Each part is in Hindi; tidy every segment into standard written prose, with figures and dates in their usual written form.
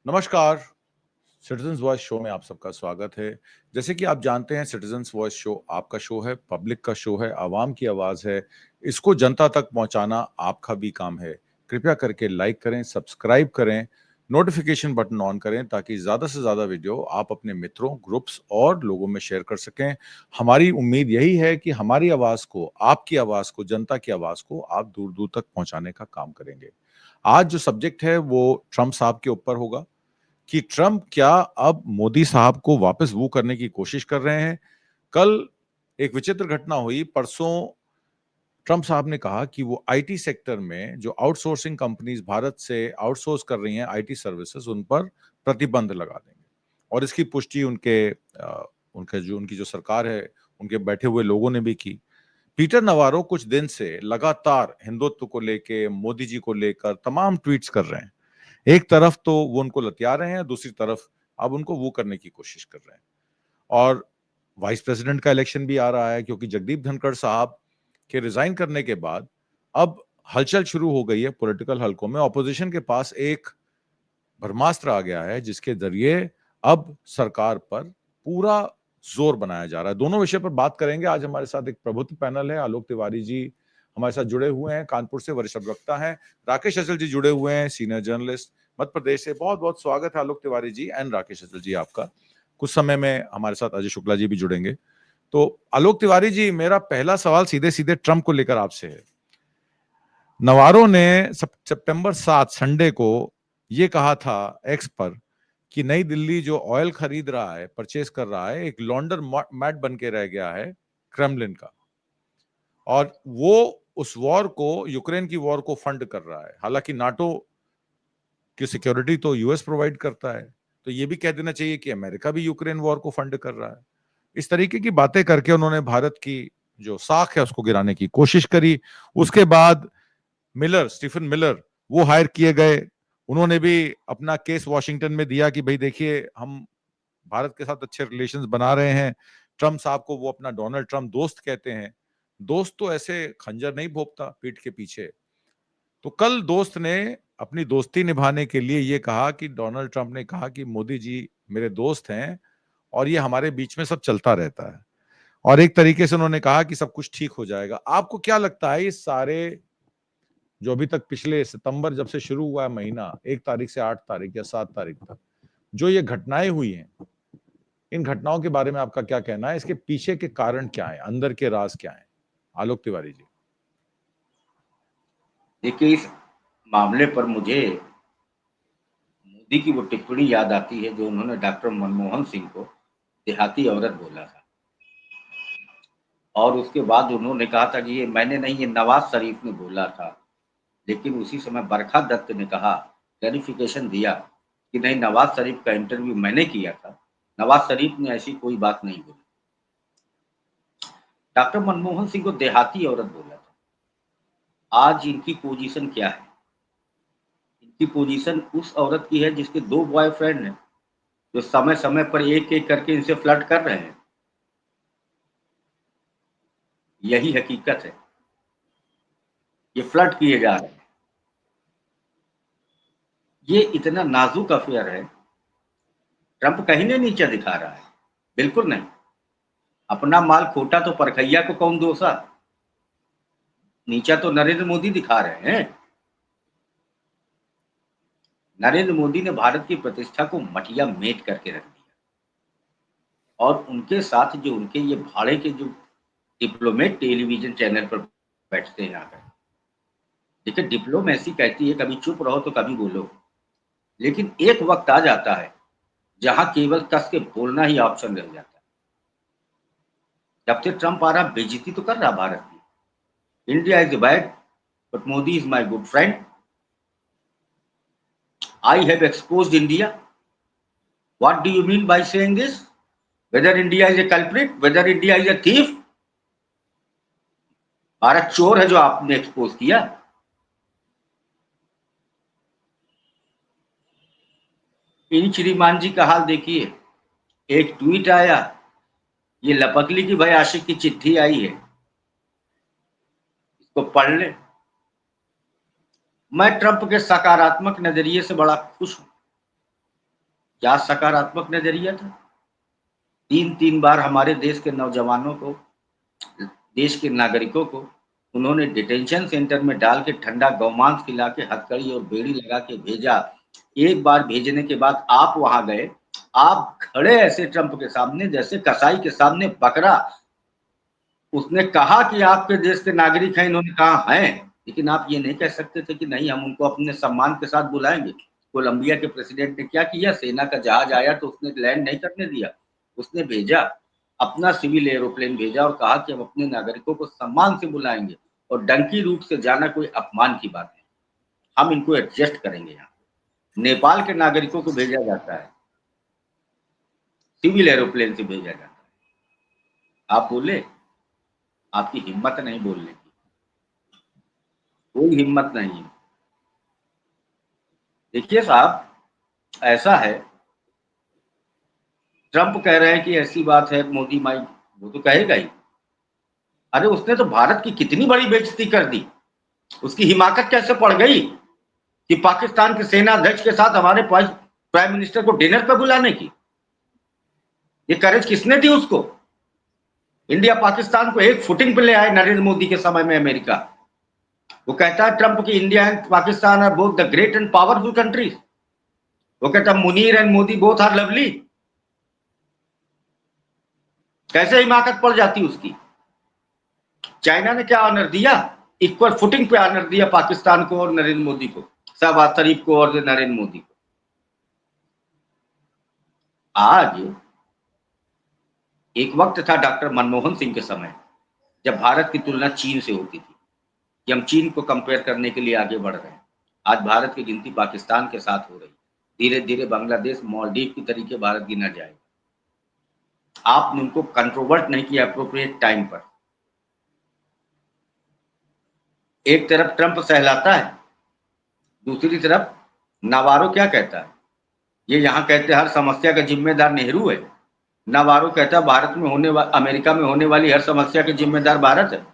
नमस्कार। सिटीजन्स वॉइस शो में आप सबका स्वागत है। जैसे कि आप जानते हैं, सिटीजन्स वॉइस शो आपका शो है, पब्लिक का शो है, आवाम की आवाज़ है। इसको जनता तक पहुंचाना आपका भी काम है। कृपया करके लाइक करें, सब्सक्राइब करें, नोटिफिकेशन बटन ऑन करें ताकि ज़्यादा से ज़्यादा वीडियो आप अपने मित्रों, ग्रुप्स और लोगों में शेयर कर सकें। हमारी उम्मीद यही है कि हमारी आवाज़ को, आपकी आवाज़ को, जनता की आवाज़ को आप दूर-दूर तक पहुंचाने का काम करेंगे। आज जो सब्जेक्ट है वो ट्रंप साहब के ऊपर होगा कि ट्रंप क्या अब मोदी साहब को वापस वू करने की कोशिश कर रहे हैं। कल एक विचित्र घटना हुई। परसों ट्रंप साहब ने कहा कि वो आईटी सेक्टर में जो आउटसोर्सिंग कंपनीज भारत से आउटसोर्स कर रही हैं आईटी सर्विसेज, उन पर प्रतिबंध लगा देंगे। और इसकी पुष्टि उनकी जो सरकार है, उनके बैठे हुए लोगों ने भी की। पीटर नवारो कुछ दिन से लगातार हिंदुत्व को लेके, मोदी जी को लेकर तमाम ट्वीट्स कर रहे हैं। एक तरफ तो वो उनको लतिया रहे हैं, दूसरी तरफ अब उनको वो करने की कोशिश कर रहे हैं। और वाइस प्रेसिडेंट का इलेक्शन भी आ रहा है, क्योंकि जगदीप धनखड़ साहब के रिजाइन करने के बाद अब हलचल शुरू हो गई है पॉलिटिकल हलकों में। ऑपोजिशन के पास एक ब्रह्मास्त्र आ गया है जिसके जरिए अब सरकार पर पूरा जोर बनाया जा रहा है। दोनों विषय पर बात करेंगे। आज हमारे साथ एक प्रबुद्ध पैनल है। आलोक तिवारी जी हमारे साथ जुड़े हुए हैं, कानपुर से वरिष्ठ प्रवक्ता हैं। राकेश अचल जी जुड़े हुए हैं, सीनियर जर्नलिस्ट मध्य प्रदेश से। बहुत बहुत स्वागत है आलोक तिवारी जी एंड राकेश अचल जी आपका। कुछ समय में हमारे साथ अजय शुक्ला जी भी जुड़ेंगे। तो आलोक तिवारी जी, मेरा पहला सवाल सीधे सीधे ट्रंप को लेकर आपसे है। नवारो ने सितंबर 7 संडे को ये कहा था एक्स पर कि नई दिल्ली जो ऑयल खरीद रहा है, परचेस कर रहा है, एक लॉन्डर मैट बन के रह गया है क्रेमलिन का। और वो उस वॉर को, यूक्रेन की वॉर को फंड कर रहा है। हालांकि नाटो की सिक्योरिटी तो यूएस प्रोवाइड करता है, तो ये भी कह देना चाहिए कि अमेरिका भी यूक्रेन वॉर को फंड कर रहा है। इस तरीके की बातें करके उन्होंने भारत की जो साख है उसको गिराने की कोशिश करी। उसके बाद स्टीफन मिलर वो हायर किए गए। उन्होंने भी अपना केस वॉशिंगटन में दिया कि भाई देखिए, हम भारत के साथ अच्छे रिलेशंस बना रहे हैं। ट्रंप साहब को वो अपना डोनाल्ड ट्रंप दोस्त कहते हैं। दोस्त तो ऐसे खंजर नहीं भोंकता पीठ के पीछे। तो कल दोस्त ने अपनी दोस्ती निभाने के लिए ये कहा कि डोनाल्ड ट्रंप ने कहा कि मोदी जी मेरे दोस्त हैं और ये हमारे बीच में सब चलता रहता है। और एक तरीके से उन्होंने कहा कि सब कुछ ठीक हो जाएगा। आपको क्या लगता है, ये सारे जो अभी तक पिछले सितंबर जब से शुरू हुआ है महीना, 1 तारीख से 8 तारीख या 7 तारीख तक जो ये घटनाएं हुई हैं, इन घटनाओं के बारे में आपका क्या कहना है? इसके पीछे के कारण क्या है, अंदर के राज क्या है? आलोक तिवारी जी। देखिए, इस मामले पर मुझे मोदी की वो टिप्पणी याद आती है जो उन्होंने डॉक्टर मनमोहन सिंह को देहाती औरत बोला था। और उसके बाद उन्होंने कहा था कि ये मैंने नहीं, ये नवाज शरीफ ने बोला था। लेकिन उसी समय बरखा दत्त ने कहा, क्लैरिफिकेशन दिया कि नहीं, नवाज शरीफ का इंटरव्यू मैंने किया था, नवाज शरीफ ने ऐसी कोई बात नहीं बोली। डॉक्टर मनमोहन सिंह को देहाती औरत बोला था। आज इनकी पोजीशन क्या है? इनकी पोजीशन उस औरत की है जिसके 2 बॉयफ्रेंड हैं, जो समय समय पर एक एक करके इनसे फ्लर्ट कर रहे हैं। यही हकीकत है। ये फ्लर्ट किए जा रहे हैं। ये इतना नाजुक अफेयर है। ट्रंप कहीं नहीं नीचा दिखा रहा है, बिल्कुल नहीं। अपना माल खोटा तो परखैया को कौन दोषा? नीचा तो नरेंद्र मोदी दिखा रहे हैं। नरेंद्र मोदी ने भारत की प्रतिष्ठा को मटिया मेट करके रख दिया। और उनके साथ जो उनके ये भाड़े के जो डिप्लोमेट टेलीविजन चैनल पर बैठते हैं आकर, देखिए, डिप्लोमेसी कहती है कभी चुप रहो तो कभी बोलो। लेकिन एक वक्त आ जाता है जहां केवल कस के बोलना ही ऑप्शन रह जाता है। जब से ट्रंप आ रहा, बेइज्जती तो कर रहा भारत की। India is bad but Modi is my good friend. I have exposed India. What do you mean by saying this? Weather India is a culprit, weather India is a thief? Bharat चोर है जो आपने एक्सपोज किया। इन श्रीमान जी का हाल देखिए। एक ट्वीट आया, ये लपकली की भाई आशिक की चिट्ठी आई है, इसको पढ़ ले। मैं ट्रंप के सकारात्मक नजरिए से बड़ा खुश हूं। क्या सकारात्मक नजरिया था। 3 बार हमारे देश के नौजवानों को, देश के नागरिकों को उन्होंने डिटेंशन सेंटर में डाल के ठंडा गौमांस खिला के हथकड़ी और बेड़ी लगा के भेजा। एक बार भेजने के बाद आप वहां गए, आप खड़े ऐसे ट्रंप के सामने जैसे कसाई के सामने बकरा। उसने कहा कि आपके देश के नागरिक हैं, इन्होंने कहा हैं, लेकिन आप ये नहीं कह सकते थे कि नहीं हम उनको अपने सम्मान के साथ बुलाएंगे। कोलंबिया के प्रेसिडेंट ने क्या किया, सेना का जहाज आया तो उसने लैंड नहीं करने दिया, उसने भेजा अपना सिविल एरोप्लेन भेजा और कहा कि हम अपने नागरिकों को सम्मान से बुलाएंगे और डंकी रूट से जाना कोई अपमान की बात है, हम इनको एडजस्ट करेंगे। यहाँ नेपाल के नागरिकों को भेजा जाता है, सिविल एरोप्लेन से भेजा जाता है। आप बोले, आपकी हिम्मत नहीं बोलने की, कोई हिम्मत नहीं है। देखिए साहब, ऐसा है, ट्रंप कह रहे हैं कि ऐसी बात है मोदी माई, वो तो कहेगा ही। अरे उसने तो भारत की कितनी बड़ी बेइज्जती कर दी, उसकी हिमाकत कैसे पड़ गई कि पाकिस्तान के सेना अध्यक्ष के साथ हमारे प्राइम मिनिस्टर को डिनर पर बुलाने की। ये करेज किसने दी उसको। इंडिया पाकिस्तान को एक फुटिंग पे ले आए नरेंद्र मोदी के समय में अमेरिका। वो कहता है ट्रंप की India and Pakistan are both the great and powerful countries. वो कहता है Munir and Modi both are lovely. कैसे हिमाकत पड़ जाती उसकी। चाइना ने क्या ऑनर दिया, इक्वल फुटिंग पे ऑनर दिया पाकिस्तान को और नरेंद्र मोदी को, शहबाज शरीफ को और नरेंद्र मोदी को। आज एक वक्त था डॉक्टर मनमोहन सिंह के समय, जब भारत की तुलना चीन से होती थी कि हम चीन को कंपेयर करने के लिए आगे बढ़ रहे हैं। आज भारत की गिनती पाकिस्तान के साथ हो रही है। धीरे धीरे बांग्लादेश मालदीव की तरीके भारत गिना जाएगा। आपने उनको कंट्रोवर्ट नहीं किया अप्रोप्रिएट टाइम पर। एक तरफ ट्रंप सहलाता है, दूसरी तरफ नावारो क्या कहता है, ये यहां कहते हैं हर समस्या का जिम्मेदार नेहरू है। नावारो कहता है भारत में अमेरिका में होने वाली हर समस्या के जिम्मेदार भारत है।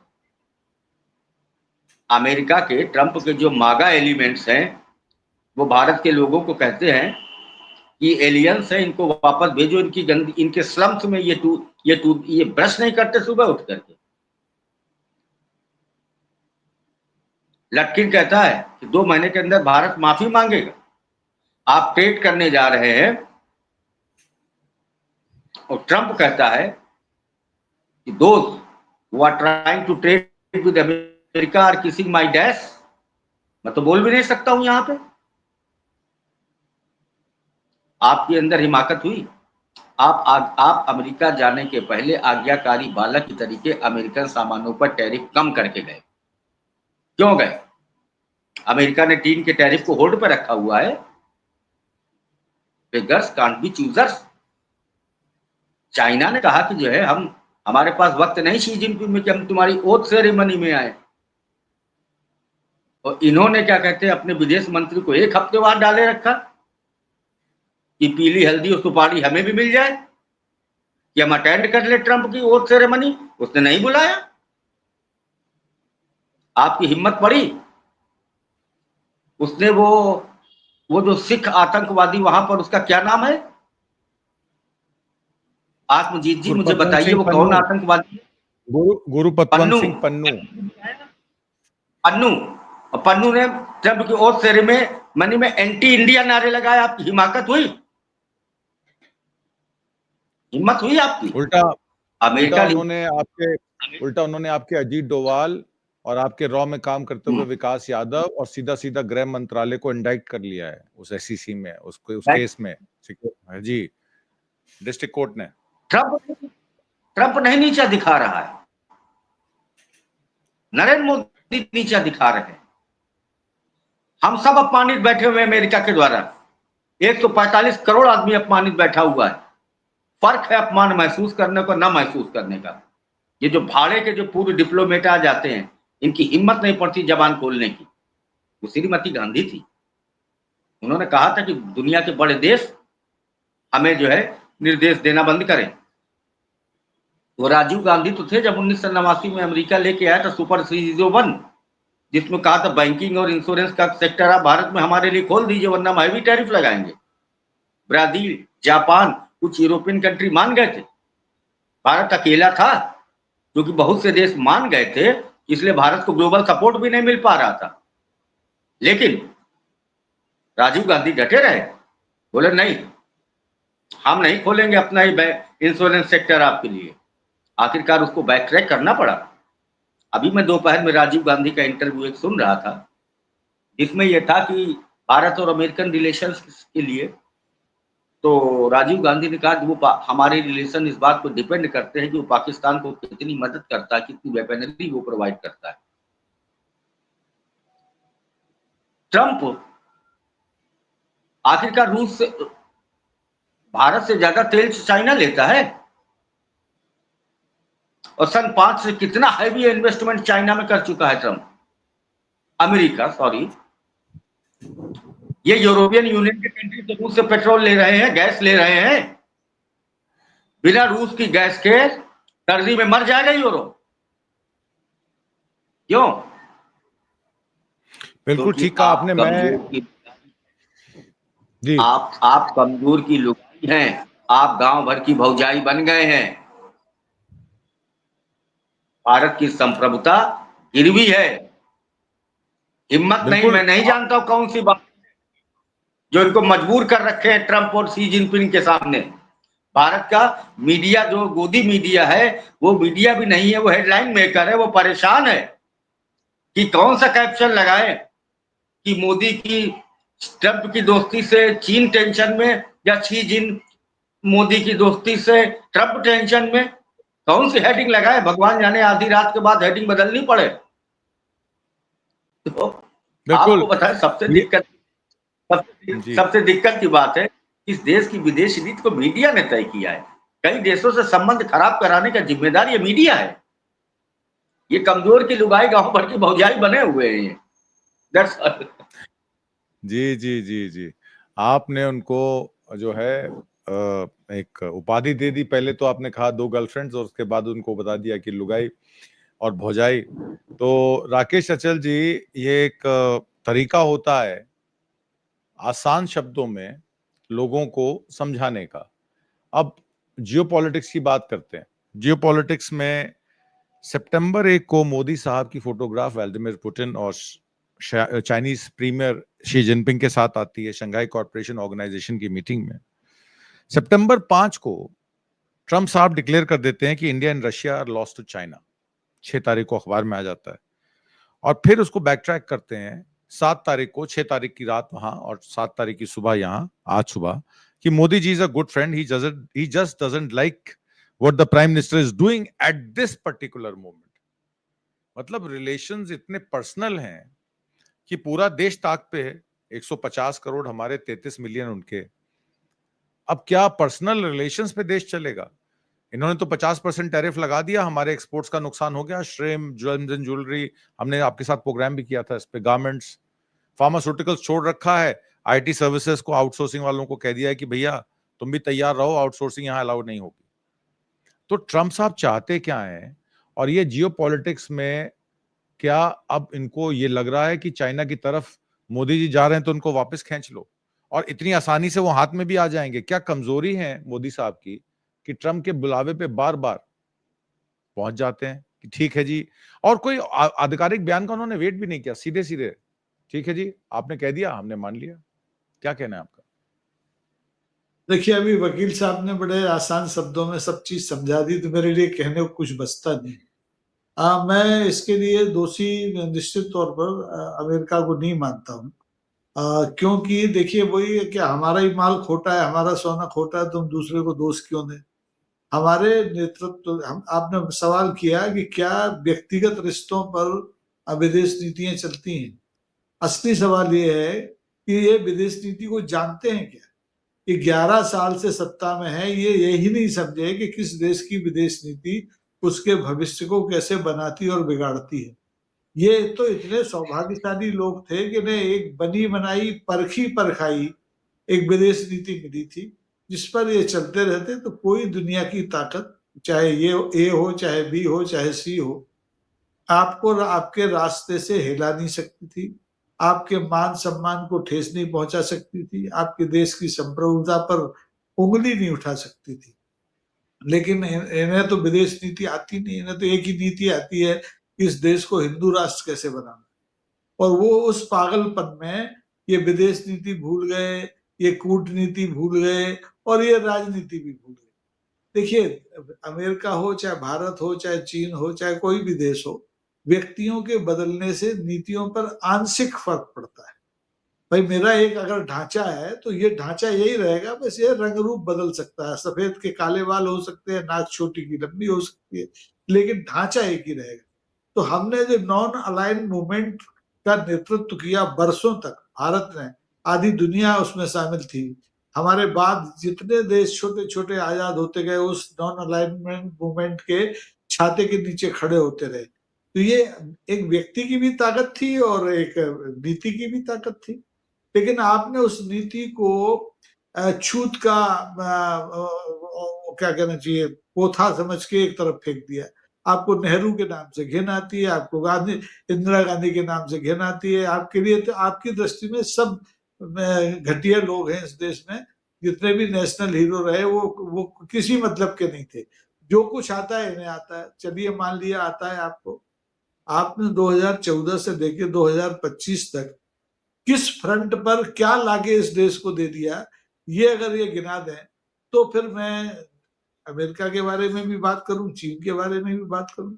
अमेरिका के ट्रंप के जो मागा एलिमेंट्स हैं, वो भारत के लोगों को कहते हैं कि एलियंस है, इनको वापस भेजो, इनकी गंदी, इनके स्लम्स में ये ब्रश नहीं करते सुबह उठ करके। लटकिन कहता है कि 2 महीने के अंदर भारत माफी मांगेगा। आप ट्रेड करने जा रहे हैं और ट्रंप कहता है कि दोस्त who are trying to trade with America are kissing my dash. मैं तो बोल भी नहीं सकता हूं यहां पे। आपके अंदर हिमाकत हुई। आप अमेरिका जाने के पहले आज्ञाकारी बालक के तरीके अमेरिकन सामानों पर टैरिफ कम करके गए। क्यों गए। अमेरिका ने चीन के टैरिफ को होल्ड पर रखा हुआ है। Beggars can't be choosers. China ने कहा कि जो है हमारे पास वक्त नहीं शी जिनपिंग में कि हम तुम्हारी ओथ सेरेमनी में आए। और इन्होंने क्या कहते हैं अपने विदेश मंत्री को 1 हफ्ते बाद डाले रखा कि पीली हल्दी और सुपारी हमें भी मिल जाए कि हम अटेंड कर ले ट्रंप की ओथ सेरेमनी। उसने नहीं बुलाया। आपकी हिम्मत पड़ी। उसने वो जो सिख आतंकवादी वहां पर, उसका क्या नाम है, आत्मजीत जी मुझे गुरुपतवंत बताइए सिंह वो कौन पन्नू, आतंकवादी है। गुरुपतवंत पन्नू। सिंह पन्नू। पन्नू। और पन्नू ने ट्रंप की ओथ सेरेमनी में एंटी इंडिया नारे लगाए। आपकी हिमाकत हुई, हिम्मत हुई आपकी। उल्टा उल्टा अमेरिका उन्होंने आपके उल्टा उन्होंने आपके अजीत डोभाल और आपके रॉ में काम करते हुए विकास यादव और सीधा सीधा गृह मंत्रालय को इंडाइट कर लिया है उस एसईसी में, उसको उस केस में जी, डिस्ट्रिक्ट कोर्ट ने। ट्रंप नहीं नीचा दिखा रहा है, नरेंद्र मोदी नीचा दिखा रहे हैं। हम सब अपमानित बैठे हुए अमेरिका के द्वारा। 145 करोड़ आदमी अपमानित बैठा हुआ है। फर्क है अपमान महसूस करने को ना महसूस करने का। ये जो भाड़े के जो पूर्व डिप्लोमेट आ जाते हैं, इनकी हिम्मत नहीं पड़ती जबान खोलने की। वो श्रीमती गांधी थी, उन्होंने कहा था कि दुनिया के बड़े देश हमें जो है निर्देश देना बंद करें। वो राजीव गांधी तो थे जब 1989 में अमेरिका लेके आया था सुपर 301, जिसमें कहा था बैंकिंग और इंश्योरेंस का सेक्टर आप भारत में हमारे लिए खोल दीजिए वरना हम हैवी टैरिफ लगाएंगे। ब्राजील, जापान, कुछ यूरोपियन कंट्री मान गए थे। भारत अकेला था, क्योंकि बहुत से देश मान गए थे, इसलिए भारत को ग्लोबल सपोर्ट भी नहीं मिल पा रहा था। लेकिन राजीव गांधी डटे रहे, बोले नहीं, हम नहीं खोलेंगे अपना ही इंश्योरेंस सेक्टर आपके लिए। आखिरकार उसको बैक ट्रैक करना पड़ा। अभी मैं दोपहर में राजीव गांधी का इंटरव्यू एक सुन रहा था, जिसमें यह था कि भारत और अमेरिकन रिलेशंस के लिए, तो राजीव गांधी ने कहा कि वो हमारे रिलेशन इस बात पर डिपेंड करते हैं कि वो पाकिस्तान को कितनी मदद करता है, कितनी वेपनरी वो प्रोवाइड करता है। ट्रंप आखिरकार रूस से, भारत से ज्यादा तेल चाइना लेता है, और सन 5 से कितना हैवी इन्वेस्टमेंट चाइना में कर चुका है ट्रंप, अमेरिका सॉरी। ये यूरोपियन यूनियन के कंट्री तो रूस से पेट्रोल ले रहे हैं, गैस ले रहे हैं। बिना रूस की गैस के सर्दी में मर जाएगा यूरोप। क्यों? बिल्कुल क्योंकि ठीक कहा आपने। मैं जी आप कमजोर की लुगाई हैं, आप गांव भर की भौजाई बन गए हैं। भारत की संप्रभुता गिरवी है। हिम्मत नहीं, बिल्कुल मैं नहीं जानता हूं कौन सी बात जो इनको मजबूर कर रखे हैं ट्रंप और शी जिनपिंग के सामने। भारत का मीडिया जो गोदी मीडिया है, वो मीडिया भी नहीं है, वो हेडलाइन मेकर है। वो परेशान है कि कौन सा कैप्शन लगाए कि मोदी की ट्रंप की दोस्ती से चीन टेंशन में, या शी जिन मोदी की दोस्ती से ट्रंप टेंशन में। कौन सी हेडिंग लगाए, भगवान जाने, आधी रात के बाद हेडिंग बदलनी पड़े। तो बिल्कुल आपको बताएं, ये जी सबसे दिक्कत की बात है, इस देश की विदेश नीति को मीडिया ने तय किया है। कई देशों से संबंध खराब कराने का जिम्मेदार ये मीडिया है। ये कमजोर की लुगाई गांव भर की भौजाई बने हुए हैं। That's all। जी जी जी जी आपने उनको जो है एक उपाधि दे दी। पहले तो आपने कहा 2 गर्लफ्रेंड्स, और उसके बाद उनको बता दिया कि लुगाई और भौजाई। तो राकेश अचल जी, ये एक तरीका होता है आसान शब्दों में लोगों को समझाने का। अब जियोपॉलिटिक्स की बात करते हैं। जियोपॉलिटिक्स में सितंबर 1 को मोदी साहब की फोटोग्राफ व्लादिमीर पुतिन और चाइनीज प्रीमियर शी जिनपिंग के साथ आती है शंघाई कॉर्पोरेशन ऑर्गेनाइजेशन की मीटिंग में। सितंबर 5 को ट्रंप साहब डिक्लेयर कर देते हैं कि India and Russia are lost to China. 6 तारीख को अखबार में आ जाता है। और फिर उसको बैक ट्रैक करते हैं 7 तारीख को, 6 तारीख की रात वहां और 7 तारीख की सुबह यहां, आज सुबह, कि Modi ji is a good friend, he just doesn't like what the prime minister is doing at this particular moment. मतलब रिलेशंस इतने पर्सनल हैं कि पूरा देश ताक पे है। 150 करोड़ हमारे, 33 मिलियन उनके। अब क्या पर्सनल रिलेशंस पे देश चलेगा? इन्होंने तो 50% टैरिफ लगा दिया, हमारे एक्सपोर्ट्स का नुकसान हो गया। श्रेम, ज्वेलरी, हमने आपके साथ प्रोग्राम भी किया था इस पे। गारमेंट्स, फार्मास्यूटिकल्स छोड़ रखा है। आईटी सर्विसेज को, आउटसोर्सिंग वालों को कह दिया है कि भैया तुम भी तैयार रहो, आउटसोर्सिंग यहां अलाउड नहीं होगी। तो ट्रंप साहब चाहते क्या है? और ये जियोपॉलिटिक्स में क्या अब इनको ये लग रहा है कि चाइना की तरफ मोदी जी जा रहे हैं तो उनको वापस खींच लो और इतनी आसानी से वो हाथ में भी आ जाएंगे? क्या कमजोरी है मोदी साहब की कि ट्रंप के बुलावे पे बार बार पहुंच जाते हैं कि ठीक है जी, और कोई आधिकारिक बयान का उन्होंने वेट भी नहीं किया, सीधे सीधे ठीक है जी, आपने कह दिया, हमने मान लिया। क्या कहना है आपका? देखिए, अभी वकील साहब ने बड़े आसान शब्दों में सब चीज समझा दी, तो मेरे लिए कहने को कुछ बचता नहीं। मैं इसके लिए दोषी निश्चित तौर पर अमेरिका को नहीं मानता हूँ। क्योंकि देखिए, वही है कि हमारा ही माल खोटा है, हमारा सोना खोटा है, तुम दूसरे को दोष क्यों दें? हमारे नेतृत्व, हम आपने सवाल किया कि क्या व्यक्तिगत रिश्तों पर विदेश नीतियां चलती हैं। असली सवाल ये है कि ये विदेश नीति को जानते हैं क्या? कि 11 साल से सत्ता में है, ये यही नहीं समझे कि किस देश की विदेश नीति उसके भविष्य को कैसे बनाती और बिगाड़ती है। ये तो इतने सौभाग्यशाली लोग थे कि ने एक बनी बनाई, परखी परखाई एक विदेश नीति मिली थी, जिस पर ये चलते रहते, तो कोई दुनिया की ताकत, चाहे ये ए हो, चाहे बी हो, चाहे सी हो, आपको आपके रास्ते से हिला नहीं सकती थी। आपके मान सम्मान को ठेस नहीं पहुंचा सकती थी, आपके देश की संप्रभुता पर उंगली नहीं उठा सकती थी। लेकिन इन्हें तो विदेश नीति आती नहीं, इन्हें तो एक ही नीति आती है, इस देश को हिंदू राष्ट्र कैसे बनाना। और वो उस पागलपन में ये विदेश नीति भूल गए, ये कूटनीति भूल गए और ये राजनीति भी भूल गए। देखिए, अमेरिका हो, चाहे भारत हो, चाहे चीन हो, चाहे कोई भी देश हो, व्यक्तियों के बदलने से नीतियों पर आंशिक फर्क पड़ता है। भाई मेरा एक अगर ढांचा है तो ये ढांचा यही रहेगा, बस ये रंग रूप बदल सकता है, सफेद के काले बाल हो सकते हैं, नाक छोटी की लंबी हो सकती है, लेकिन ढांचा एक ही रहेगा। तो हमने जो नॉन अलाइन मूवमेंट का नेतृत्व किया बरसों तक, भारत ने, आधी दुनिया उसमें शामिल थी। हमारे बाद जितने देश छोटे छोटे आजाद होते गए उस नॉन अलाइनमेंट मूवमेंट के छाते के नीचे खड़े होते रहे। तो ये एक व्यक्ति की भी ताकत थी और एक नीति की भी ताकत थी। लेकिन आपने उस नीति को छूत का क्या कहना चाहिए, पोथा समझ के एक तरफ फेंक दिया। आपको नेहरू के नाम से घिन आती है, आपको इंदिरा गांधी के नाम से घिन आती है। आपके लिए तो, आपकी दृष्टि में सब घटिया लोग हैं इस देश में, जितने भी नेशनल हीरो रहे वो किसी मतलब के नहीं थे। जो कुछ आता है इन्हें आता है। चलिए मान लिया आता है आपको, आपने 2014 से लेके 2025 तक किस फ्रंट पर क्या लाके इस देश को दे दिया, ये अगर ये गिना दें तो फिर मैं अमेरिका के बारे में भी बात करूं, चीन के बारे में भी बात करूं।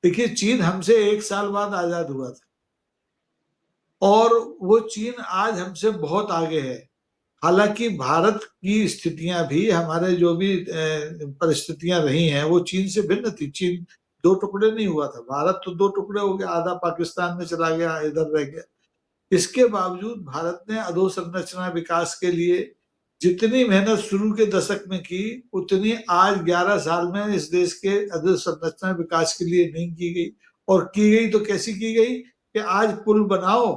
देखिए, चीन हमसे 1 साल बाद आजाद हुआ था और वो चीन आज हमसे बहुत आगे है। हालांकि भारत की स्थितियां भी, हमारे जो भी परिस्थितियां रही हैं, वो चीन से भिन्न थी। चीन 2 टुकड़े नहीं हुआ था, भारत तो 2 टुकड़े हो गया, आधा पाकिस्तान में चला गया, इधर रह गया। इसके बावजूद भारत ने अधोसंरचना विकास के लिए जितनी मेहनत शुरू के दशक में की, उतनी आज 11 साल में इस देश के अधोसंरचना विकास के लिए नहीं की गई। और की गई तो कैसी की गई कि आज पुल बनाओ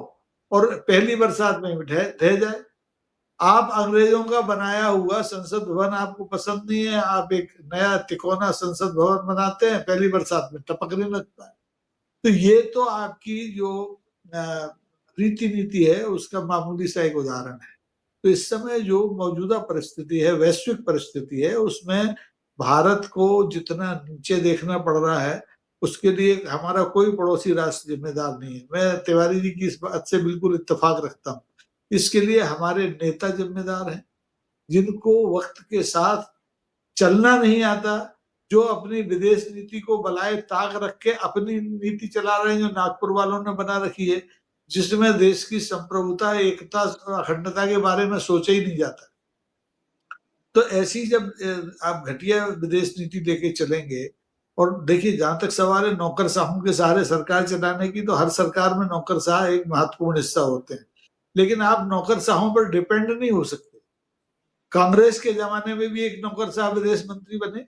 और पहली बरसात में ढह जाए। आप अंग्रेजों का बनाया हुआ संसद भवन आपको पसंद नहीं है, आप एक नया तिकोना संसद भवन बनाते हैं, पहली बरसात में टपकने लगता है। तो ये तो आपकी जो रीति नीति है उसका मामूली सा एक उदाहरण है। तो इस समय जो मौजूदा परिस्थिति है, वैश्विक परिस्थिति है, उसमें भारत को जितना नीचे देखना पड़ रहा है, उसके लिए हमारा कोई पड़ोसी राष्ट्र जिम्मेदार नहीं है। मैं तिवारी जी की इस बात से बिल्कुल इत्तेफाक रखता हूँ। इसके लिए हमारे नेता जिम्मेदार हैं, जिनको वक्त के साथ चलना नहीं आता, जो अपनी विदेश नीति को बलाए ताक रख के अपनी नीति चला रहे हैं, जो नागपुर वालों ने बना रखी है, जिसमें देश की संप्रभुता, एकता, अखंडता के बारे में सोचा ही नहीं जाता। तो ऐसी जब आप घटिया विदेश नीति लेके चलेंगे, और देखिए जहां तक सवाल है नौकरशाहों के सहारे सरकार चलाने की, तो हर सरकार में नौकरशाह एक महत्वपूर्ण हिस्सा होते हैं, लेकिन आप नौकरशाहों पर डिपेंड नहीं हो सकते। कांग्रेस के जमाने में भी एक नौकरशाह विदेश मंत्री बने,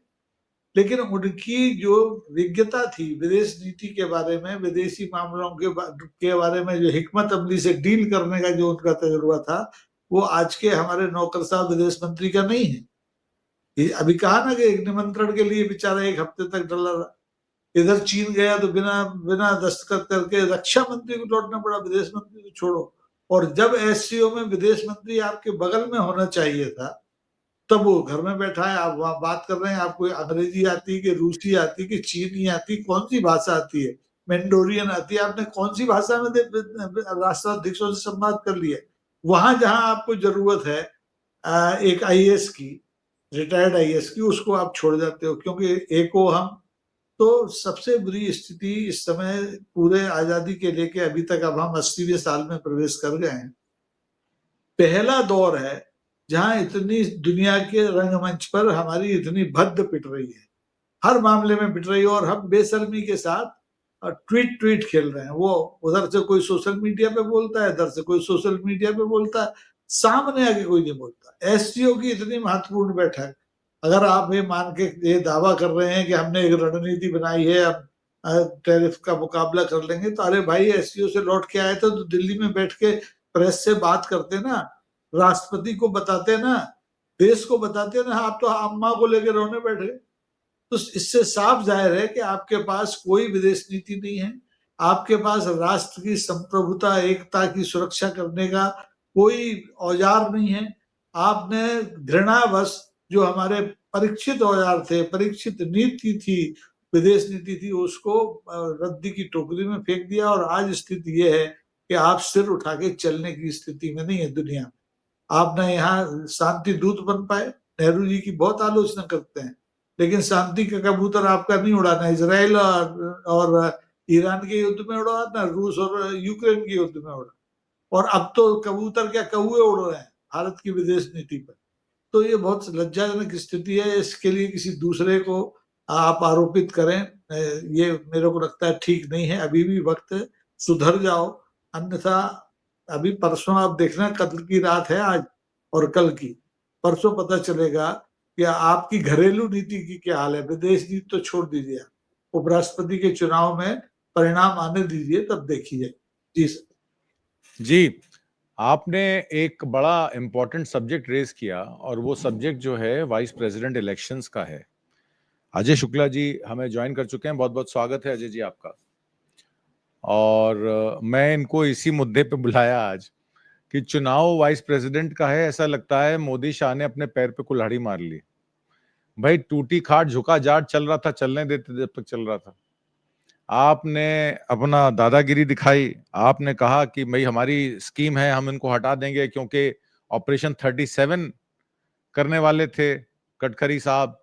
लेकिन उनकी जो विज्ञता थी विदेश नीति के बारे में, विदेशी मामलों के बारे में जो हिकमत अमली से डील करने का जो उनका तजुर्बा था, वो आज के हमारे नौकरशाह विदेश मंत्री का नहीं है। ये अभी कहा ना कि एक निमंत्रण के लिए बेचारा 1 हफ्ते तक डला रहा। इधर चीन गया तो बिना बिना दस्तखत करके रक्षा मंत्री को लौटना पड़ा, विदेश मंत्री को छोड़ो। और जब एससीओ में विदेश मंत्री आपके बगल में होना चाहिए था, तब वो घर में बैठा है, आप वहां बात कर रहे हैं, आपको अंग्रेजी आती है कि रूसी आती है कि चीनी आती, कौन सी भाषा आती है, मैंडोरियन आती है, आपने कौन सी भाषा में राष्ट्राध्यक्षों से संवाद कर लिया। वहां जहां आपको जरूरत है एक आईएएस की, रिटायर्ड आईएएस की, उसको आप छोड़ जाते हो, क्योंकि एको हम। तो सबसे बुरी स्थिति इस समय पूरे आजादी के लेके अभी तक, अब हम 80वें साल में प्रवेश कर गए हैं। पहला दौर है जहां इतनी दुनिया के रंगमंच पर हमारी इतनी भद्द पिट रही है, हर मामले में पिट रही है, और हम बेशर्मी के साथ ट्वीट खेल रहे हैं। वो उधर से कोई सोशल मीडिया पे बोलता है, इधर से कोई सोशल मीडिया पे बोलता है, सामने आके कोई नहीं बोलता। एससीओ की इतनी महत्वपूर्ण बैठक, अगर आप ये मान के ये दावा कर रहे हैं कि हमने एक रणनीति बनाई है, अब टैरिफ का मुकाबला कर लेंगे, तो अरे भाई एससीओ से लौट के आए थे तो दिल्ली में बैठ के प्रेस से बात करते ना, राष्ट्रपति को बताते ना, देश को बताते ना। आप तो अम्मा को लेकर रोने बैठे। तो इससे साफ जाहिर है कि आपके पास कोई विदेश नीति नहीं है। आपके पास राष्ट्र की संप्रभुता, एकता की सुरक्षा करने का कोई औजार नहीं है। आपने घृणावश जो हमारे परीक्षित औजार थे, परीक्षित नीति थी, विदेश नीति थी, उसको रद्दी की टोकरी में फेंक दिया। और आज स्थिति ये है कि आप सिर उठा के चलने की स्थिति में नहीं है दुनिया में। आप ना यहाँ शांति दूत बन पाए, नेहरू जी की बहुत आलोचना करते हैं, लेकिन शांति का कबूतर आपका नहीं उड़ा, ना इजराइल और ईरान के युद्ध में उड़ा, ना रूस और यूक्रेन के युद्ध में उड़ा। और अब तो कबूतर क्या कौवे उड़ रहे हैं भारत की विदेश नीति पर। तो ये बहुत लज्जाजनक स्थिति है। इसके लिए किसी दूसरे को आप आरोपित करें, ये मेरे को लगता है ठीक नहीं है। अभी भी वक्त है, सुधर जाओ, अन्यथा अभी परसों आप देखना, कल की रात है आज और कल की, परसों पता चलेगा कि आपकी घरेलू नीति की क्या हाल है। विदेश नीति तो छोड़ दीजिए, उपराष्ट्रपति के चुनाव में परिणाम आने दीजिए, तब देखिए। जी सर। जी, आपने एक बड़ा इंपॉर्टेंट सब्जेक्ट रेज किया और वो सब्जेक्ट जो है वाइस प्रेसिडेंट इलेक्शंस का है। अजय शुक्ला जी हमें ज्वाइन कर चुके हैं, बहुत बहुत स्वागत है अजय जी आपका। और मैं इनको इसी मुद्दे पे बुलाया आज कि चुनाव वाइस प्रेसिडेंट का है। ऐसा लगता है मोदी शाह ने अपने पैर पे कुल्हाड़ी मार ली। भाई टूटी खाट झुका जाट चल रहा था, चलने देते जब तक चल रहा था। आपने अपना दादागिरी दिखाई, आपने कहा कि भाई हमारी स्कीम है, हम इनको हटा देंगे, क्योंकि ऑपरेशन 37 करने वाले थे गडकरी साहब।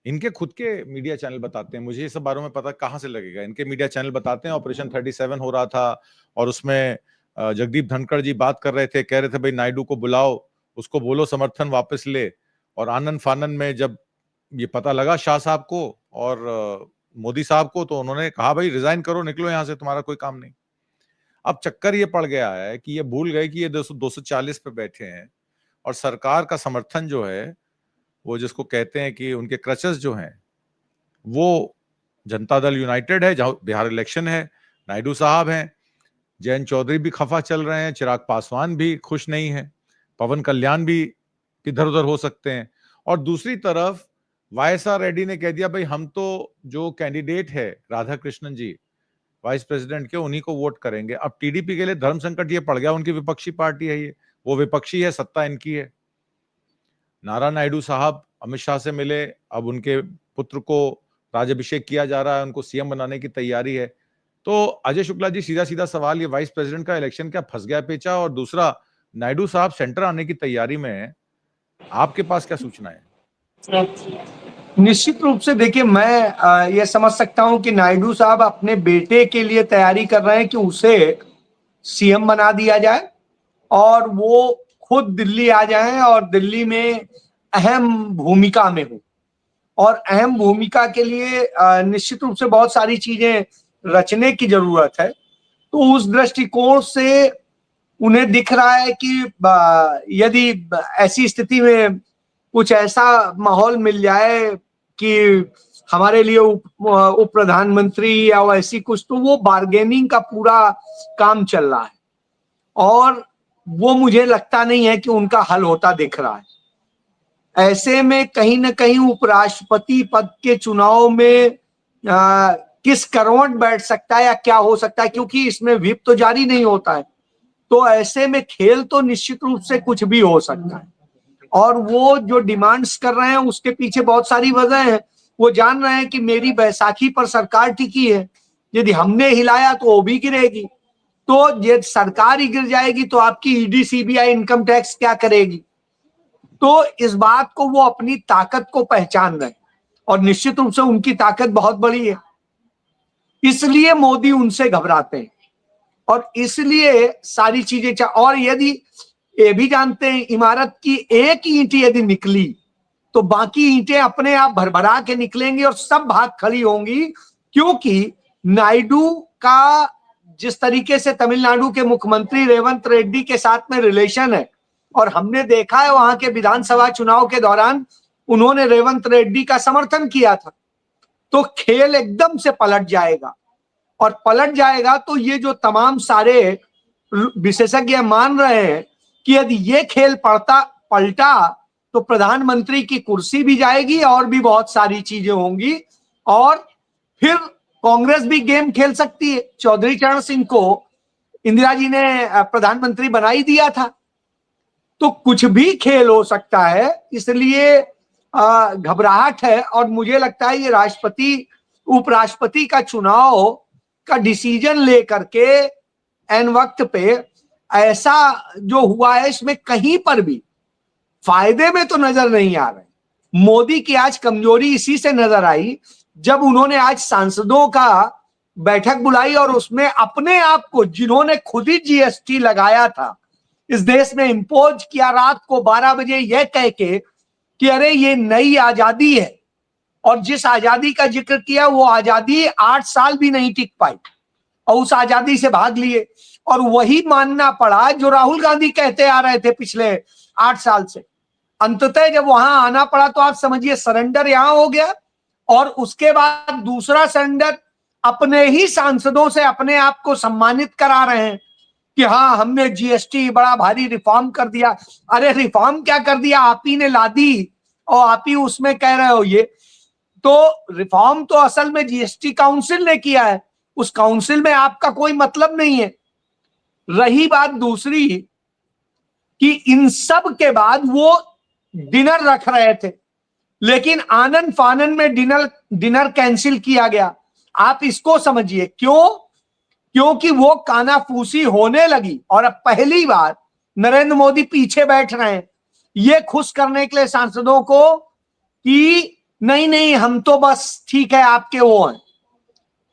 इनके खुद के मीडिया चैनल बताते हैं, मुझे ये सब बारे में पता कहां से लगेगा। इनके मीडिया चैनल बताते हैं ऑपरेशन 37 हो रहा था और उसमें जगदीप धनखड़ जी बात कर रहे थे, कह रहे थे भाई नायडू को बुलाओ, उसको बोलो समर्थन वापस ले। और आनंद फानन में जब ये पता लगा शाह साहब को और मोदी साहब को, तो उन्होंने कहा भाई रिजाइन करो, निकलो यहां से, तुम्हारा कोई काम नहीं। अब चक्कर ये पड़ गया है कि ये भूल गए कि ये 240 पे बैठे हैं और सरकार का समर्थन जो है, वो जिसको कहते हैं कि उनके क्रचेस जो हैं, वो जनता दल यूनाइटेड है, जहां बिहार इलेक्शन है, नायडू साहब हैं, जयंत चौधरी भी खफा चल रहे हैं, चिराग पासवान भी खुश नहीं है, पवन कल्याण भी इधर उधर हो सकते हैं। और दूसरी तरफ वाईएसआर रेड्डी ने कह दिया भाई हम तो जो कैंडिडेट है राधा कृष्णन जी वाइस प्रेसिडेंट के, उन्हीं को वोट करेंगे। अब टीडीपी के लिए धर्म संकट ये पड़ गया, उनकी विपक्षी पार्टी है ये, वो विपक्षी है, सत्ता इनकी है। नारा नायडू साहब अमित शाह से मिले, अब उनके पुत्र को राज्याभिषेक किया जा रहा है, उनको सीएम बनाने की तैयारी है। तो अजय शुक्ला जी, सीधा सीधा सवाल, ये वाइस प्रेसिडेंट का इलेक्शन क्या फंस गया पेचा? और दूसरा, नायडू साहब सेंटर आने की तैयारी में है, आपके पास क्या सूचना है? निश्चित रूप से देखिए, मैं ये समझ सकता हूं कि नायडू साहब अपने बेटे के लिए तैयारी कर रहे हैं कि उसे सीएम बना दिया जाए और वो खुद दिल्ली आ जाएं और दिल्ली में अहम भूमिका में हो। और अहम भूमिका के लिए निश्चित रूप से बहुत सारी चीजें रचने की जरूरत है। तो उस दृष्टिकोण से उन्हें दिख रहा है कि यदि ऐसी स्थिति में कुछ ऐसा माहौल मिल जाए कि हमारे लिए उप प्रधानमंत्री या ऐसी कुछ, तो वो बार्गेनिंग का पूरा काम चल रहा है और वो मुझे लगता नहीं है कि उनका हल होता दिख रहा है। ऐसे में कहीं ना कहीं उपराष्ट्रपति पद के चुनाव में किस करवट बैठ सकता है या क्या हो सकता है, क्योंकि इसमें व्हिप तो जारी नहीं होता है। तो ऐसे में खेल तो निश्चित रूप से कुछ भी हो सकता है और वो जो डिमांड्स कर रहे हैं उसके पीछे बहुत सारी वजह है। वो जान रहे हैं कि मेरी बैसाखी पर सरकार टिकी है, यदि हमने हिलाया तो वो भी गिरेगी, तो ये सरकार ही गिर जाएगी तो आपकी ईडी सीबीआई इनकम टैक्स क्या करेगी। तो इस बात को वो अपनी ताकत को पहचान रहे हैं और निश्चित रूप से उनकी ताकत बहुत बड़ी है, इसलिए मोदी उनसे घबराते हैं और इसलिए सारी चीजें और यदि ये भी जानते हैं इमारत की एक ईंट यदि निकली तो बाकी ईंटें अपने आप भरभरा के निकलेंगी और सब भाग खड़ी होंगी, क्योंकि नायडू का जिस तरीके से तमिलनाडु के मुख्यमंत्री रेवंत रेड्डी के साथ में रिलेशन है और हमने देखा है वहां के विधानसभा चुनाव के दौरान उन्होंने रेवंत रेड्डी का समर्थन किया था, तो खेल एकदम से पलट जाएगा और पलट जाएगा तो ये जो तमाम सारे विशेषज्ञ मान रहे हैं कि यदि ये खेल पलटा तो प्रधानमंत्री की कुर्सी भी जाएगी और भी बहुत सारी चीजें होंगी और फिर कांग्रेस भी गेम खेल सकती है। चौधरी चरण सिंह को इंदिरा जी ने प्रधानमंत्री बना ही दिया था। तो कुछ भी खेल हो सकता है, इसलिए घबराहट है। और मुझे लगता है ये राष्ट्रपति उपराष्ट्रपति का चुनाव का डिसीजन लेकर के एन वक्त पे ऐसा जो हुआ है, इसमें कहीं पर भी फायदे में तो नजर नहीं आ रहे। मोदी की आज कमजोरी इसी से नजर आई जब उन्होंने आज सांसदों का बैठक बुलाई और उसमें अपने आप को, जिन्होंने खुद ही जीएसटी लगाया था, इस देश में इंपोज किया रात को 12 बजे यह कह के कि अरे ये नई आजादी है, और जिस आजादी का जिक्र किया वो आजादी 8 साल भी नहीं टिक पाई और उस आजादी से भाग लिए। और वही मानना पड़ा जो राहुल गांधी कहते आ रहे थे पिछले 8 साल से। अंततः जब वहां आना पड़ा तो आप समझिए सरेंडर यहां हो गया। और उसके बाद दूसरा सरेंडर, अपने ही सांसदों से अपने आप को सम्मानित करा रहे हैं कि हाँ हमने जीएसटी बड़ा भारी रिफॉर्म कर दिया। अरे रिफॉर्म क्या कर दिया, आप ही ने ला दी और आप ही उसमें कह रहे हो ये। तो रिफॉर्म तो असल में जीएसटी काउंसिल ने किया है, उस काउंसिल में आपका कोई मतलब नहीं है। रही बात दूसरी कि इन सब के बाद वो डिनर रख रहे थे, लेकिन आनंद फानन में डिनर कैंसिल किया गया। आप इसको समझिए क्यों? क्योंकि वो कानाफूसी होने लगी और अब पहली बार नरेंद्र मोदी पीछे बैठ रहे हैं ये खुश करने के लिए सांसदों को कि नहीं नहीं हम तो बस ठीक है आपके वो हैं।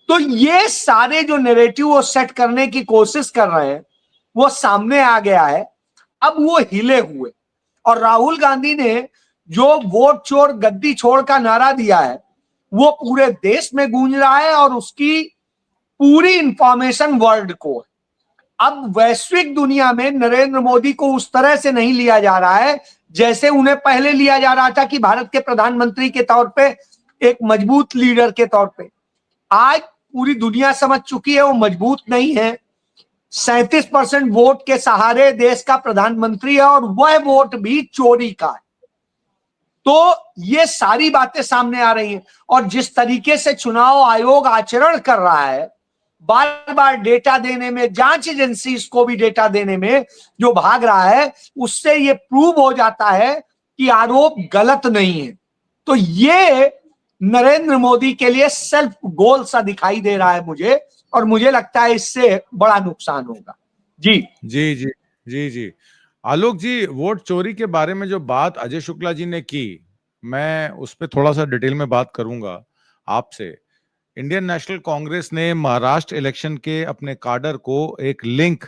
तो ये सारे जो नैरेटिव वो सेट करने की कोशिश कर रहे हैं वो सामने आ गया है। अब वो हिले हुए, और राहुल गांधी ने जो वोट चोर गद्दी छोड़ का नारा दिया है वो पूरे देश में गूंज रहा है और उसकी पूरी इंफॉर्मेशन वर्ल्ड को है। अब वैश्विक दुनिया में नरेंद्र मोदी को उस तरह से नहीं लिया जा रहा है जैसे उन्हें पहले लिया जा रहा था कि भारत के प्रधानमंत्री के तौर पे, एक मजबूत लीडर के तौर पे। आज पूरी दुनिया समझ चुकी है वो मजबूत नहीं है। 37% वोट के सहारे देश का प्रधानमंत्री है और वह वोट भी चोरी का है। तो ये सारी बातें सामने आ रही हैं। और जिस तरीके से चुनाव आयोग आचरण कर रहा है, बार बार डेटा देने में, जांच एजेंसी को भी डेटा देने में जो भाग रहा है, उससे ये प्रूव हो जाता है कि आरोप गलत नहीं है। तो ये नरेंद्र मोदी के लिए सेल्फ गोल सा दिखाई दे रहा है मुझे, और मुझे लगता है इससे बड़ा नुकसान होगा। जी जी जी जी जी आलोक जी, वोट चोरी के बारे में जो बात अजय शुक्ला जी ने की, मैं उस पर थोड़ा सा डिटेल में बात करूंगा आपसे। इंडियन नेशनल कांग्रेस ने महाराष्ट्र इलेक्शन के अपने काडर को एक लिंक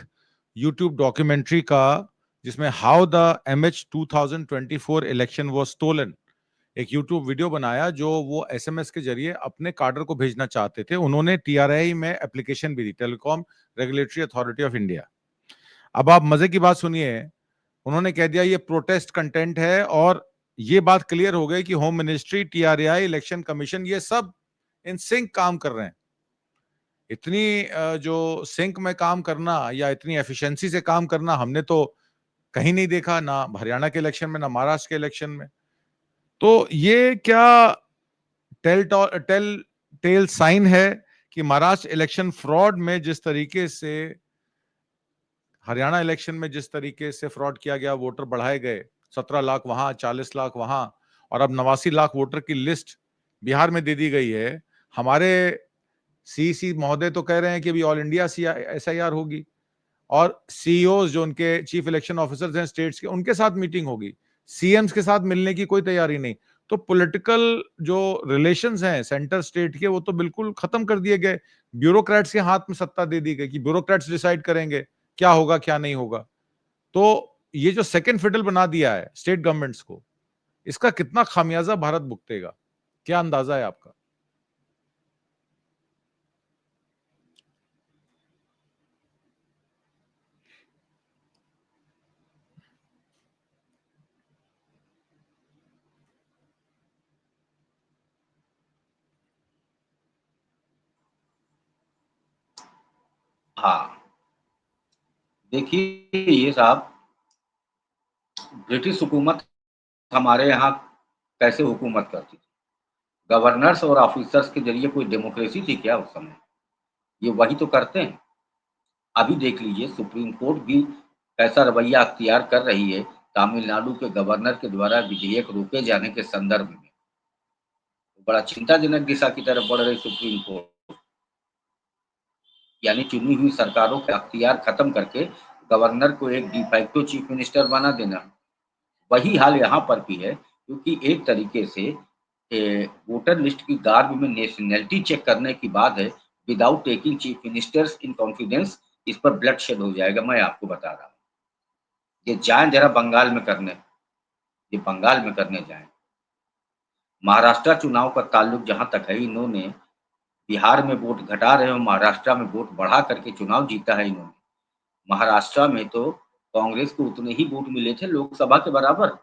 यूट्यूब डॉक्यूमेंट्री का, जिसमें how the MH 2024 election was stolen, एक यूट्यूब वीडियो बनाया जो वो SMS के जरिए अपने काडर को भेजना चाहते थे। उन्होंने TRI में एप्लीकेशन भी दी, telecom regulatory authority of India. अब आप मजे की बात सुनिए, उन्होंने कह दिया ये प्रोटेस्ट कंटेंट है, और ये बात क्लियर हो गई कि home ministry, TRI, election commission, ये सब इन सिंक काम कर रहे हैं। इतनी जो सिंक में काम करना या इतनी एफिशिएंसी से काम करना हमने तो कहीं नहीं देखा, ना हरियाणा के इलेक्शन में, ना महाराष्ट्र के इलेक्शन में। तो ये क्या टेल साइन है कि महाराष्ट्र इलेक्शन फ्रॉड में जिस तरीके से, हरियाणा इलेक्शन में जिस तरीके से फ्रॉड किया गया, वोटर बढ़ाए गए, 17 लाख वहां, 40 लाख वहां, और अब 89 लाख वोटर की लिस्ट बिहार में दे दी गई है। हमारे सीसी महोदय तो कह रहे हैं कि अभी ऑल इंडिया SIR होगी, और CEOs जो उनके चीफ इलेक्शन ऑफिसर्स हैं स्टेट्स के, उनके साथ मीटिंग होगी। CMs के साथ मिलने की कोई तैयारी नहीं। तो पॉलिटिकल जो रिलेशंस हैं सेंटर स्टेट के, वो तो बिल्कुल खत्म कर दिए गए। ब्यूरोक्रेट्स के हाथ में सत्ता दे दी गई कि ब्यूरोक्रेट्स डिसाइड करेंगे क्या होगा क्या नहीं होगा। तो ये जो सेकंड फिडल बना दिया है स्टेट गवर्नमेंट्स को, इसका कितना खामियाजा भारत भुगतेगा, क्या अंदाजा है आपका? हाँ, देखिए ये साहब, ब्रिटिश हुकूमत हमारे यहाँ कैसे हुकूमत करती थी। गवर्नर्स और ऑफिसर्स के जरिए कोई डेमोक्रेसी थी क्या उस समय? ये वही तो करते हैं। अभी देख लीजिए सुप्रीम कोर्ट भी कैसा रवैया अख्तियार कर रही है तमिलनाडु के गवर्नर के द्वारा विधेयक रोके जाने के संदर्भ में। बड़ा चिंताजनक दिशा की तरफ बढ़ रही सुप्रीम कोर्ट, यानी चुनी हुई सरकारों के अख्तियार खत्म करके गवर्नर को एक डिफैक्टो चीफ मिनिस्टर बना देना। वही हाल यहाँ पर भी है, क्योंकि एक तरीके से वोटर लिस्ट की गार्ब में नेशनैलिटी चेक करने की बात है, without taking chief ministers in confidence. इस पर ब्लड शेड हो जाएगा, मैं आपको बता रहा हूँ। ये जाएं जरा बंगाल में करने, ये बंगाल में करने जाएं। महाराष्ट्र चुनाव का ताल्लुक जहां तक है, इन्होंने बिहार में वोट घटा रहे हो, महाराष्ट्र में वोट बढ़ा करके चुनाव जीता है इन्होंने। महाराष्ट्र में तो कांग्रेस को उतने ही वोट मिले थे लोकसभा के बराबर,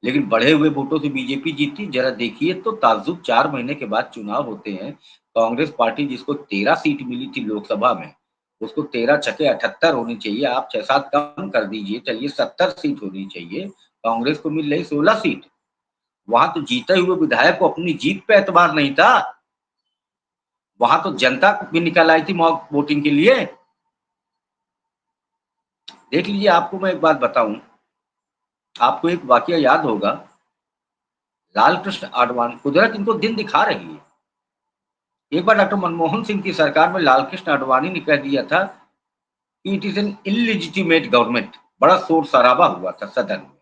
लेकिन बढ़े हुए वोटों से बीजेपी जीती। जरा देखिए तो ताज्जुब, 4 महीने के बाद चुनाव होते हैं, कांग्रेस पार्टी जिसको 13 सीट मिली थी लोकसभा में, उसको 13 छके 78 होनी चाहिए। आप 6-7 कम कर दीजिए, चलिए 70 सीट होनी चाहिए, कांग्रेस को मिल रही 16 सीट। वहां तो जीते हुए विधायक को अपनी जीत पे एतबार नहीं था, वहां तो जनता भी निकल आई थी मॉक वोटिंग के लिए। देख लीजिए, आपको मैं एक बात बताऊं, आपको एक वाकया याद होगा, लाल कृष्ण आडवाणी, कुदरत इनको दिन दिखा रही है। एक बार डॉक्टर मनमोहन सिंह की सरकार में लाल कृष्ण आडवाणी ने कह दिया था कि it is an illegitimate government. बड़ा शोर शराबा हुआ था सदन में।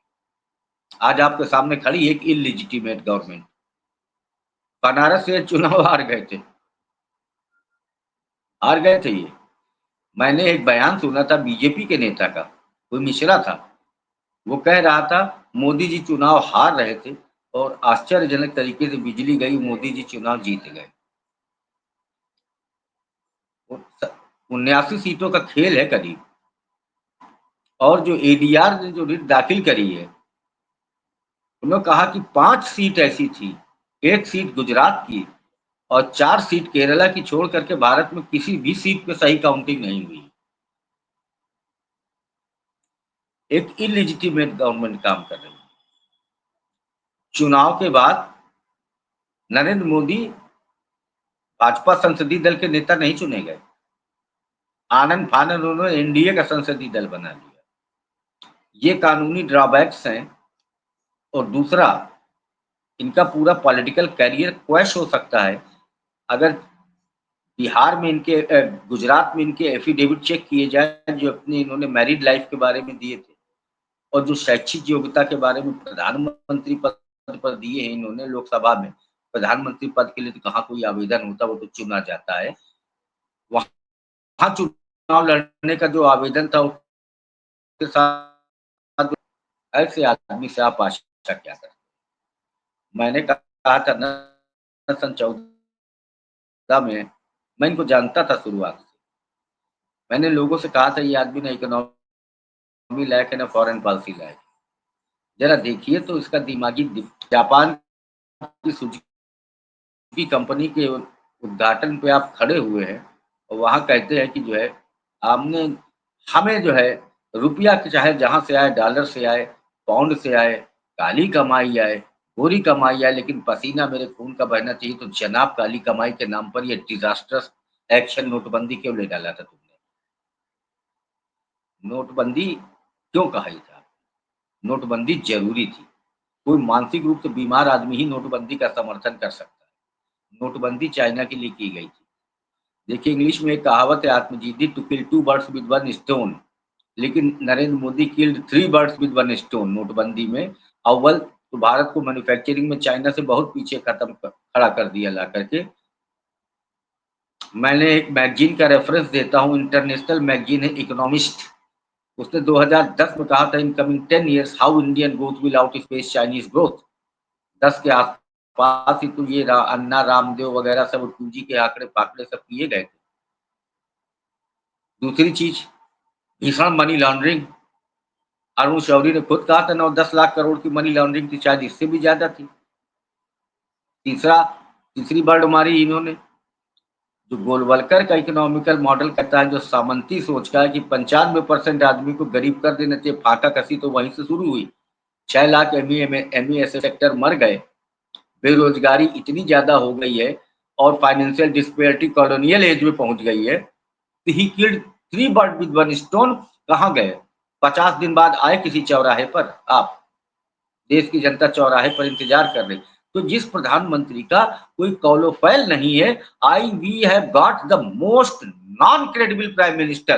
आज आपके सामने खड़ी एक इलिजिटिमेट गवर्नमेंट। बनारस से चुनाव हार गए थे, हार गए थे ये। मैंने एक बयान सुना था बीजेपी के नेता का, कोई मिश्रा था, वो कह रहा था मोदी जी चुनाव हार रहे थे और आश्चर्यजनक तरीके से बिजली गई, मोदी जी चुनाव जीत गए। 79 सीटों का खेल है करीब, और जो एडीआर ने जो रिट दाखिल करी है, उन्होंने कहा कि 5 सीट ऐसी थी, 1 सीट गुजरात की और 4 सीट केरला की छोड़ करके भारत में किसी भी सीट पे सही काउंटिंग नहीं हुई। एक इलिजिटिमेट गवर्नमेंट काम कर रही है। चुनाव के बाद नरेंद्र मोदी भाजपा संसदीय दल के नेता नहीं चुने गए, आनंद फानंद उन्होंने एनडीए का संसदीय दल बना लिया। ये कानूनी ड्रॉबैक्स हैं। और दूसरा, इनका पूरा पॉलिटिकल कैरियर क्वैश हो सकता है अगर बिहार में इनके गुजरात में इनके एफिडेविट चेक किए जाए, जो अपने इन्होंने मैरिड लाइफ के बारे में दिए थे और जो शैक्षिक योग्यता के बारे में प्रधानमंत्री पद पर दिए हैं इन्होंने लोकसभा में। प्रधानमंत्री पद के लिए तो कहाँ कोई आवेदन होता, वो तो चुना जाता है। वहां चुनाव लड़ने का जो आवेदन था उसके साथ ऐसे आदमी से आप आशा क्या करते? मैंने कहा था न, सन 14 में मैं इनको जानता था शुरुआत से। मैंने लोगों से कहा था ये आदमी ना इकोनॉमी लायक है ना फॉरेन पॉलिसी लायक। जरा देखिए तो इसका दिमागी जापान की सुजुकी कंपनी के उद्घाटन पे आप खड़े हुए हैं और वहां कहते हैं कि जो है हमने हमें जो है रुपया चाहे जहां से आए, डॉलर से आए, पाउंड से आए, काली कमाई आए, गोरी कमाई आए, लेकिन पसीना मेरे खून का बहना चाहिए। तो जनाब काली कमाई के नाम पर ये डिजास्टर्स एक्शन नोटबंदी क्यों ले डाला था तुमने? नोटबंदी क्यों कहा था? नोटबंदी जरूरी थी। कोई मानसिक रूप से बीमार आदमी ही नोटबंदी का समर्थन कर सकता है। नोटबंदी चाइना के लिए की गई थी। देखिए, इंग्लिश में एक कहावत है, आत्मजीती, to kill 2 birds with 1 stone. लेकिन Narendra Modi killed 3 birds with 1 stone नोटबंदी में। अव्वल तो भारत को मैन्युफैक्चरिंग में चाइना से बहुत पीछे खड़ा कर दिया ला करके। मैंने एक मैगजीन का रेफरेंस देता हूँ, इंटरनेशनल मैगजीन है इकोनॉमिस्ट। उसने 2010 में कहा था in coming 10 years how Indian growth will out space Chinese growth. 10 के आसपास ही तो ये अन्ना रामदेव वगैरह सब 2G के आंकड़े पाकड़े सब किए गए थे। दूसरी चीज, भीषण मनी लॉन्ड्रिंग। अरुण शौरी ने खुद कहा था 9-10 लाख करोड़ की मनी लॉन्ड्रिंग थी, शायद इससे भी ज्यादा थी। तीसरी बर्ड मारी इन्होंने, जो गोलवलकर का इकोनॉमिकल मॉडल कहता है, जो सामंती सोच का है कि 95% आदमी को गरीब कर देना चाहिए। फाका कसी तो वहीं से शुरू हुई। 6 लाख एमईएस सेक्टर मर गए, बेरोजगारी इतनी ज्यादा हो गई है और फाइनेंशियल डिस्पेरिटी कॉलोनियल एज में पहुंच गई है। He killed 3 bird with 1 stone. कहाँ गए? 50 दिन बाद आए किसी चौराहे पर आप, देश की जनता चौराहे पर इंतजार कर रही। तो जिस प्रधानमंत्री का कोई कौलोफैल नहीं है, I we have got the most non credible prime minister.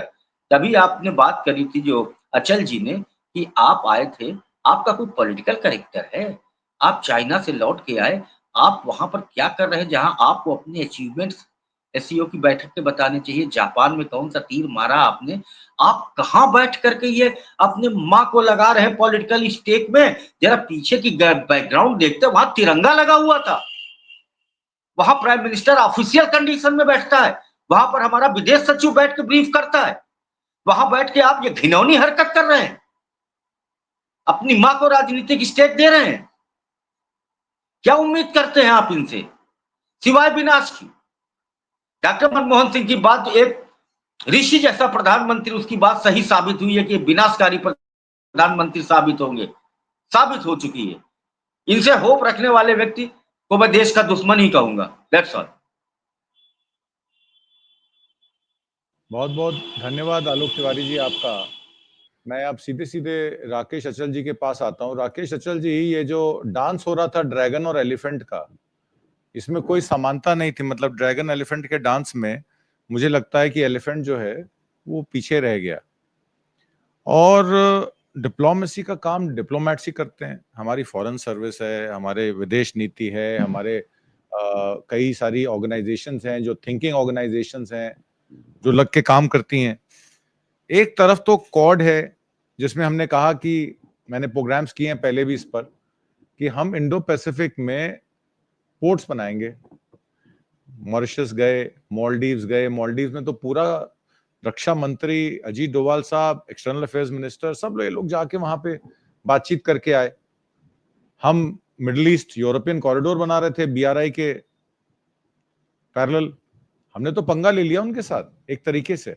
तभी आपने बात करी थी जो अचल जी ने कि आप आए थे, आपका कोई पॉलिटिकल कैरेक्टर है? आप चाइना से लौट के आए, आप वहां पर क्या कर रहे हैं जहां आपको अपने अचीवमेंट्स एससीओ की बैठक पे बताने चाहिए। जापान में कौन सा तीर मारा आपने? आप कहाँ बैठ करके ये अपने माँ को लगा रहे पॉलिटिकल स्टेक में? जरा पीछे की बैकग्राउंड देखते, वहां तिरंगा लगा हुआ था। वहां प्राइम मिनिस्टर ऑफिशियल कंडीशन में बैठता है, वहां पर हमारा विदेश सचिव बैठ के ब्रीफ करता है, वहां बैठ के आप ये घिनौनी हरकत कर रहे हैं, अपनी माँ को राजनीतिक स्टेक दे रहे हैं। क्या उम्मीद करते हैं आप इनसे सिवाय विनाश की? डॉक्टर मनमोहन सिंह की बात, एक ऋषि जैसा प्रधानमंत्री, उसकी बात सही साबित हुई है कि विनाशकारी प्रधानमंत्री साबित होंगे, साबित हो चुकी है। इनसे होप रखने वाले व्यक्ति को मैं देश का दुश्मन ही कहूंगा। That's all. बहुत बहुत धन्यवाद आलोक तिवारी जी आपका। मैं अब सीधे सीधे राकेश अचल जी के पास आता हूँ। राकेश अचल जी, ये जो डांस हो रहा था ड्रैगन और एलिफेंट का, इसमें कोई समानता नहीं थी। मतलब ड्रैगन एलिफेंट के डांस में मुझे लगता है कि एलिफेंट जो है वो पीछे रह गया। और डिप्लोमेसी का काम डिप्लोमेट्स ही करते हैं। हमारी फॉरेन सर्विस है, हमारे विदेश नीति है, हमारे कई सारी ऑर्गेनाइजेशंस हैं जो थिंकिंग ऑर्गेनाइजेशंस हैं जो लग के काम करती हैं। एक तरफ तो क्वाड है जिसमें हमने कहा कि मैंने प्रोग्राम्स किए हैं पहले भी इस पर कि हम इंडो पैसिफिक में पोर्ट्स बनाएंगे। मॉरिशस गए, मालदीव्स गए। मालदीव्स में तो पूरा रक्षा मंत्री अजीत डोभाल साहब, एक्सटर्नल अफेयर्स मिनिस्टर, सब ये लोग जाके वहां पे बातचीत करके आए। हम मिडिल ईस्ट यूरोपियन कॉरिडोर बना रहे थे बीआरआई के पैरेलल। हमने तो पंगा ले लिया उनके साथ एक तरीके से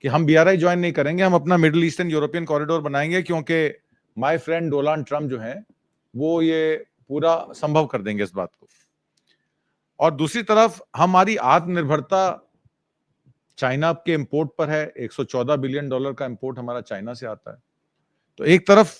कि हम बीआरआई ज्वाइन नहीं करेंगे, हम अपना मिडिल ईस्टर्न यूरोपियन कॉरिडोर बनाएंगे, क्योंकि माय फ्रेंड डोनाल्ड ट्रम्प जो हैं वो ये पूरा संभव कर देंगे इस बात को। और दूसरी तरफ हमारी आत्मनिर्भरता चाइना के इंपोर्ट पर है। $114 बिलियन का इंपोर्ट हमारा चाइना से आता है। तो एक तरफ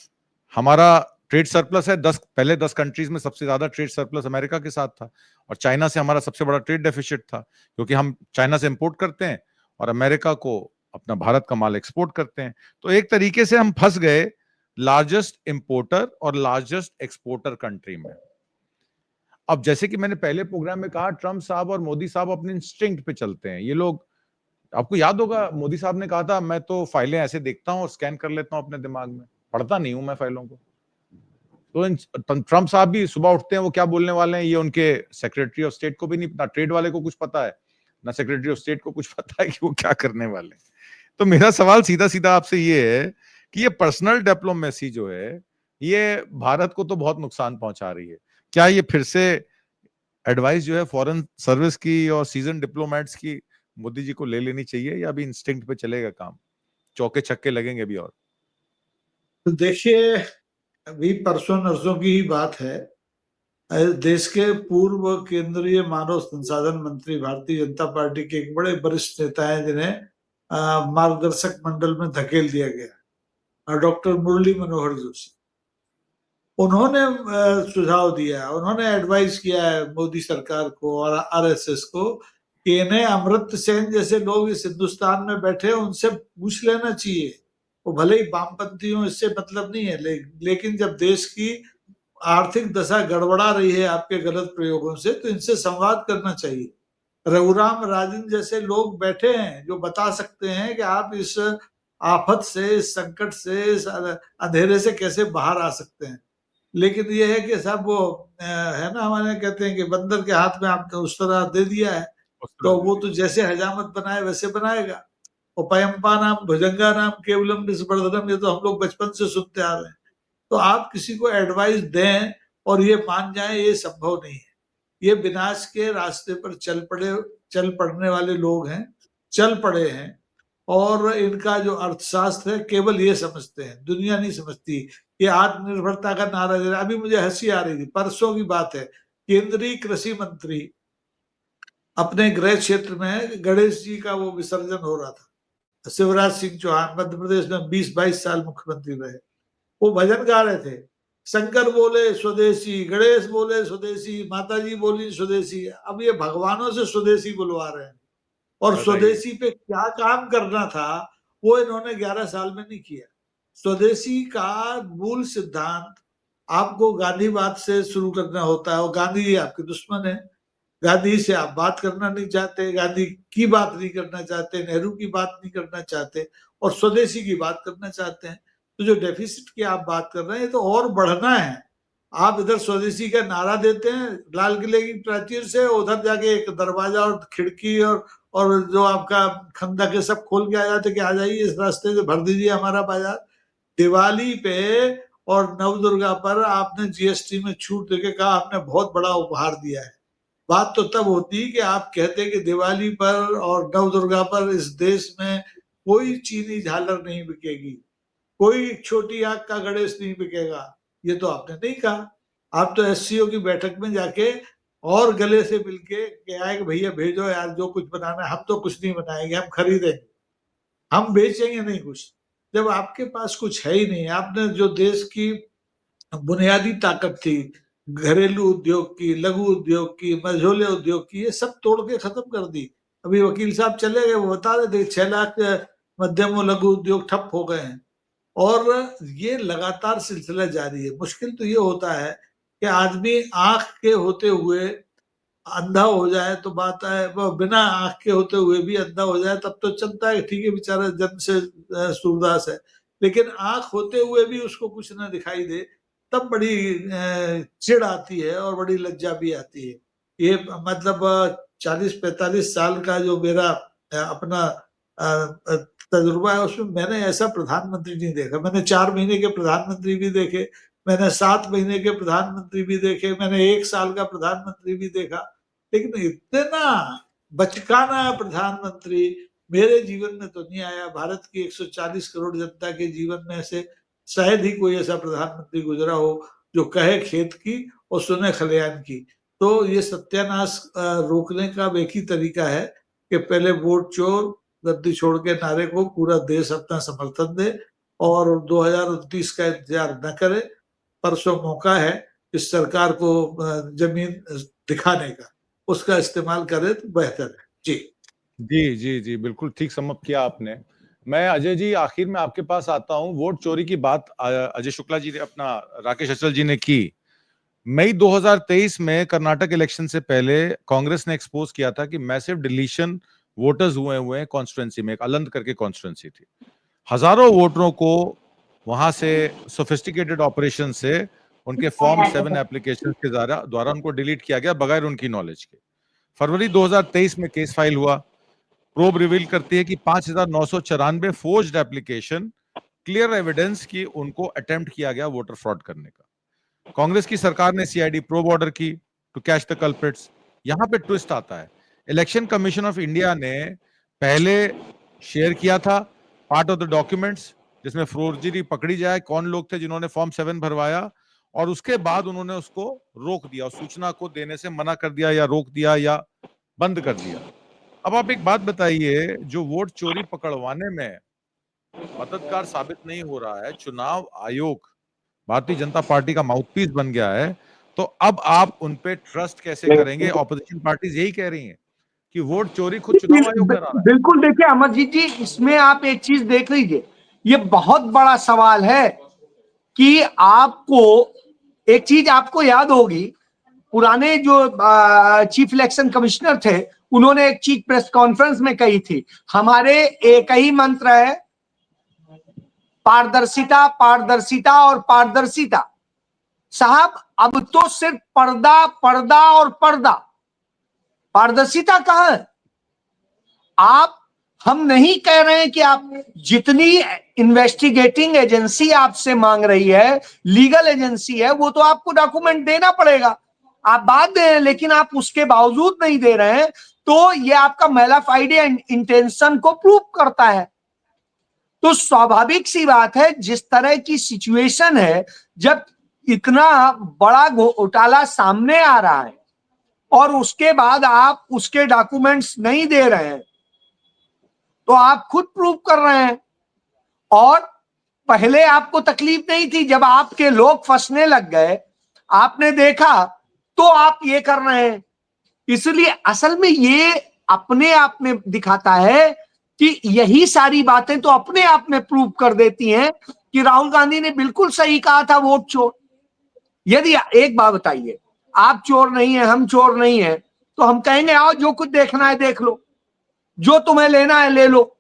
हमारा ट्रेड सरप्लस है, पहले 10 कंट्रीज में सबसे ज्यादा ट्रेड सरप्लस अमेरिका के साथ था, और चाइना से हमारा सबसे बड़ा ट्रेड डेफिसिट था, क्योंकि हम चाइना से इंपोर्ट करते हैं और अमेरिका को अपना भारत का माल एक्सपोर्ट करते हैं। तो एक तरीके से हम फंस गए लार्जेस्ट इंपोर्टर और लार्जेस्ट एक्सपोर्टर कंट्री में। अब जैसे कि मैंने पहले प्रोग्राम में कहा, ट्रम्प साहब और मोदी साहब अपने इंस्टिंक्ट पे चलते हैं। ये लोग, आपको याद होगा मोदी साहब ने कहा था मैं तो फाइलें ऐसे देखता हूं और स्कैन कर लेता हूं अपने दिमाग में, पढ़ता नहीं हूं मैं फाइलों को। तो ट्रम्प साहब भी सुबह उठते हैं, वो क्या बोलने वाले हैं ये उनके सेक्रेटरी ऑफ स्टेट को भी नहीं पता, ट्रेड वाले को कुछ पता है ना, सेक्रेटरी ऑफ स्टेट को कुछ पता है कि वो क्या करने वाले हैं। तो मेरा सवाल सीधा सीधा आपसे ये है कि ये पर्सनल डिप्लोमेसी जो है ये भारत को तो बहुत नुकसान पहुंचा रही है। क्या ये फिर से एडवाइस जो है फॉरेन सर्विस की और सीजन डिप्लोमेट्स की मोदी जी को ले लेनी चाहिए, या अभी इंस्टिंक्ट पे चलेगा काम, चौके छक्के लगेंगे अभी? और तो देखिए, अभी परसों नरसों की ही बात है, देश के पूर्व केंद्रीय मानव संसाधन मंत्री, भारतीय जनता पार्टी के एक बड़े वरिष्ठ नेता हैं जिन्हें मार्गदर्शक मंडल में धकेल दिया गया, डॉक्टर मुरली मनोहर जोशी। उन्होंने सुझाव दिया, उन्होंने एडवाइस किया है मोदी सरकार को और आरएसएस को कि इन्हें अमर्त्य सेन जैसे लोग इस हिंदुस्तान में बैठे, उनसे पूछ लेना चाहिए। वो भले ही वामपंथी हो, इससे मतलब नहीं है, लेकिन जब देश की आर्थिक दशा गड़बड़ा रही है आपके गलत प्रयोगों से, तो इनसे संवाद करना चाहिए। रघुराम राजन जैसे लोग बैठे हैं जो बता सकते हैं कि आप इस आफत से, इस संकट से, इस अंधेरे से कैसे बाहर आ सकते हैं। लेकिन ये है कि साहब वो है ना, हमारे कहते हैं कि बंदर के हाथ में आपने उस तरह दे दिया है, तो वो तो जैसे हजामत बनाए वैसे बनाएगा। और पयंपा नाम भुजंगा नाम केवलम निष्प्रधनम, ये तो हम लोग बचपन से सुनते आ रहे हैं। तो आप किसी को एडवाइस दें और ये मान जाए, ये संभव नहीं है। ये विनाश के रास्ते पर चल पड़ने वाले लोग हैं, चल पड़े हैं, और इनका जो अर्थशास्त्र है केवल ये समझते हैं, दुनिया नहीं समझती। ये आत्मनिर्भरता का नारा दे रहा है। अभी मुझे हंसी आ रही थी, परसों की बात है, केंद्रीय कृषि मंत्री अपने गृह क्षेत्र में गणेश जी का वो विसर्जन हो रहा था। शिवराज सिंह चौहान मध्य प्रदेश में 20-22 साल मुख्यमंत्री रहे, वो भजन गा रहे थे, शंकर बोले स्वदेशी, गणेश बोले स्वदेशी, माता जी बोली स्वदेशी। अब ये भगवानों से स्वदेशी बुलवा रहे हैं, और स्वदेशी पे क्या काम करना था वो इन्होंने 11 साल में नहीं किया। स्वदेशी का मूल सिद्धांत आपको गांधीवाद से शुरू करना होता है, और गांधी आपके दुश्मन है। गांधी से आप बात करना नहीं चाहते, गांधी की बात नहीं करना चाहते, नेहरू की बात नहीं करना चाहते, और स्वदेशी की बात करना चाहते हैं। तो जो डेफिसिट की आप बात कर रहे हैं तो और बढ़ना है। आप इधर स्वदेशी का नारा देते हैं लाल किले की प्राचीर से, उधर जाके एक दरवाजा और खिड़की और जो आपका खंदक है सब खोल के आ जाते कि आ जाइए इस रास्ते से भर दीजिए हमारा बाजार। दिवाली पे और नवदुर्गा पर आपने जीएसटी में छूट देके कहा आपने बहुत बड़ा उपहार दिया है। बात तो तब होती कि आप कहते कि दिवाली पर और नवदुर्गा पर इस देश में कोई चीनी झालर नहीं बिकेगी, कोई छोटी आंख का गणेश नहीं बिकेगा। ये तो आपने नहीं कहा। आप तो एससीओ की बैठक में जाके और गले से मिलके आए कि भैया भेजो यार जो कुछ बनाना है, हम तो कुछ नहीं बनाएंगे, हम खरीदेंगे, हम बेचेंगे नहीं कुछ। जब आपके पास कुछ है ही नहीं, आपने जो देश की बुनियादी ताकत थी, घरेलू उद्योग की, लघु उद्योग की, मझोले उद्योग की, ये सब तोड़ के खत्म कर दी। अभी वकील साहब चले गए, वो बता रहे थे 6 लाख मध्यम और लघु उद्योग ठप हो गए हैं, और ये लगातार सिलसिला जारी है। मुश्किल तो ये होता है कि आदमी आंख के होते हुए अंधा हो जाए तो बात है, वो बिना आंख के होते हुए भी अंधा हो जाए तब तो चलता है, ठीक है बेचारा जन्म से सूरदास है। लेकिन आंख होते हुए भी उसको कुछ ना दिखाई दे तब बड़ी चिढ़ आती है और बड़ी लज्जा भी आती है। ये मतलब 40-45 साल का जो मेरा अपना तजुर्बा है उसमें मैंने ऐसा प्रधानमंत्री नहीं देखा। मैंने 4 महीने के प्रधानमंत्री भी देखे, मैंने 7 महीने के प्रधानमंत्री भी देखे, मैंने 1 साल का प्रधानमंत्री भी देखा, लेकिन इतना बचकाना प्रधानमंत्री मेरे जीवन में तो नहीं आया। भारत की 140 करोड़ जनता के जीवन में से शायद ही कोई ऐसा प्रधानमंत्री गुजरा हो जो कहे खेत की और सुने खलियान की। तो ये सत्यानाश रोकने का एक ही तरीका है कि पहले वोट चोर गद्दी छोड़ के नारे को पूरा देश अपना समर्थन दे और 2029 का इंतजार न करे। परसों मौका है इस सरकार को जमीन दिखाने का, उसका इस्तेमाल करे तो बेहतर है। जी, बिल्कुल ठीक समझ किया आपने। मैं अजय जी आखिर में आपके पास आता हूं। वोट चोरी की बात अजय शुक्ला जी ने, अपना राकेश अचल जी ने की। मई 2023 में कर्नाटक इलेक्शन से पहले कांग्रेस ने एक्सपोज किया था कि मैसिव डिलीशन वोटर्स हुए हैं कॉन्स्टिट्यूंसी में। एक अलंद करके कॉन्स्टिट्यूंसी थी, हजारों वोटरों को वहां से सोफिस्टिकेटेड ऑपरेशन से उनके फॉर्म 7 एप्लीकेशन के द्वारा उनको डिलीट किया गया बगैर उनकी नॉलेज के। फरवरी 2023 में केस फाइल हुआ। प्रोब रिवील करती है कि 5,994 फोर्ज्ड एप्लीकेशन, क्लियर एविडेंस कि उनको अटेम्प्ट किया गया वोटर फ्रॉड करने का। कांग्रेस की सरकार ने सीआईडी प्रोब ऑर्डर की टू कैच द कल्प्रिट्स। यहां पे ट्विस्ट आता है, इलेक्शन कमीशन ऑफ इंडिया ने पहले शेयर किया था पार्ट ऑफ द डॉक्यूमेंट्स जिसमें फॉर्जरी पकड़ी जाए, कौन लोग थे जिन्होंने फॉर्म 7 भरवाया, और उसके बाद उन्होंने उसको रोक दिया, सूचना को देने से मना कर दिया या रोक दिया या बंद कर दिया। अब आप एक बात बताइए, जो वोट चोरी पकड़वाने में मददगार साबित नहीं हो रहा है, चुनाव आयोग भारतीय जनता पार्टी का माउथपीस बन गया है, तो अब आप उन पे ट्रस्ट कैसे करेंगे? ऑपोजिशन पार्टीज यही कह रही हैं कि वोट चोरी खुद चुनाव आयोग करा रहा है। बिल्कुल, देखिए अमरजीत जी, इसमें आप एक चीज देख लीजिए, ये बहुत बड़ा सवाल है कि आपको एक चीज आपको याद होगी, पुराने जो चीफ इलेक्शन कमिश्नर थे उन्होंने एक चीज प्रेस कॉन्फ्रेंस में कही थी, हमारे एक ही मंत्र है, पारदर्शिता, पारदर्शिता और पारदर्शिता। साहब अब तो सिर्फ पर्दा, पर्दा और पर्दा, पारदर्शिता कहां है? हम नहीं कह रहे हैं कि आप जितनी इन्वेस्टिगेटिंग एजेंसी आपसे मांग रही है, लीगल एजेंसी है, वो तो आपको डॉक्यूमेंट देना पड़ेगा, आप बात दे रहे हैं, लेकिन आप उसके बावजूद नहीं दे रहे हैं, तो ये आपका मैलाफाइडे एंड इंटेंशन को प्रूव करता है। तो स्वाभाविक सी बात है, जिस तरह की सिचुएशन है, जब इतना बड़ा घोटाला सामने आ रहा है और उसके बाद आप उसके डॉक्यूमेंट्स नहीं दे रहे हैं, तो आप खुद प्रूव कर रहे हैं। और पहले आपको तकलीफ नहीं थी, जब आपके लोग फंसने लग गए, आपने देखा, तो आप ये कर रहे हैं। इसलिए असल में ये अपने आप में दिखाता है कि यही सारी बातें तो अपने आप में प्रूव कर देती हैं कि राहुल गांधी ने बिल्कुल सही कहा था, वोट चोर। यदि एक बात बताइए, आप चोर नहीं है, हम चोर नहीं है, तो हम कहेंगे आओ जो कुछ देखना है देख लो, जो तुम्हें लेना है ले लो।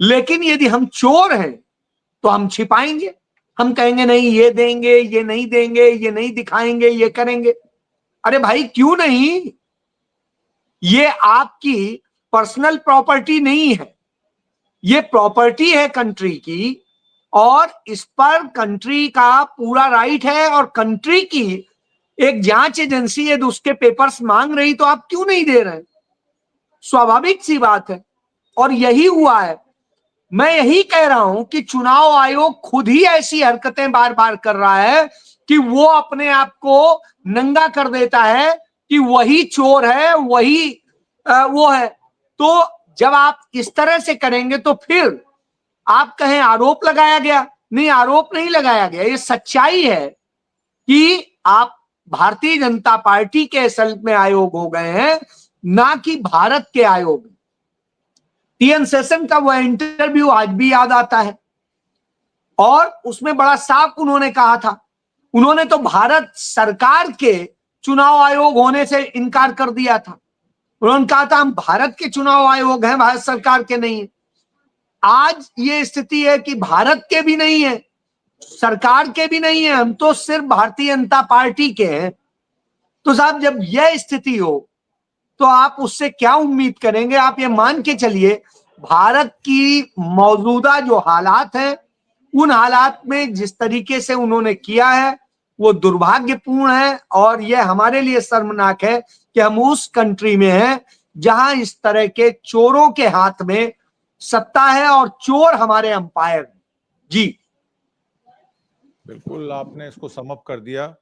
लेकिन यदि हम चोर हैं तो हम छिपाएंगे, हम कहेंगे नहीं ये देंगे, ये नहीं देंगे, ये नहीं दिखाएंगे, ये करेंगे। अरे भाई क्यों नहीं? ये आपकी पर्सनल प्रॉपर्टी नहीं है, ये प्रॉपर्टी है कंट्री की, और इस पर कंट्री का पूरा राइट है। और कंट्री की एक जांच एजेंसी यदि उसके पेपर्स मांग रही तो आप क्यों नहीं दे रहे? स्वाभाविक सी बात है, और यही हुआ है। मैं यही कह रहा हूं कि चुनाव आयोग खुद ही ऐसी हरकतें बार बार कर रहा है कि वो अपने आप को नंगा कर देता है कि वही चोर है, वही वो है। तो जब आप इस तरह से करेंगे तो फिर आप कहें आरोप लगाया गया, नहीं, आरोप नहीं लगाया गया। ये सच्चाई है कि आप भारतीय जनता पार्टी के असल में आयोग हो गए हैं, ना कि भारत के आयोग। टीएन सेशन का वह इंटरव्यू आज भी याद आता है, और उसमें बड़ा साफ उन्होंने कहा था, उन्होंने तो भारत सरकार के चुनाव आयोग होने से इनकार कर दिया था। उन्होंने कहा था हम भारत के चुनाव आयोग हैं, भारत सरकार के नहीं है। आज ये स्थिति है कि भारत के भी नहीं है, सरकार के भी नहीं है, हम तो सिर्फ भारतीय जनता पार्टी के हैं। तो साहब जब यह स्थिति हो तो आप उससे क्या उम्मीद करेंगे? आप ये मान के चलिए, भारत की मौजूदा जो हालात हैं, उन हालात में जिस तरीके से उन्होंने किया है वो दुर्भाग्यपूर्ण है, और यह हमारे लिए शर्मनाक है कि हम उस कंट्री में हैं जहां इस तरह के चोरों के हाथ में सत्ता है और चोर हमारे अंपायर। जी बिल्कुल, आपने इसको सम अप कर दिया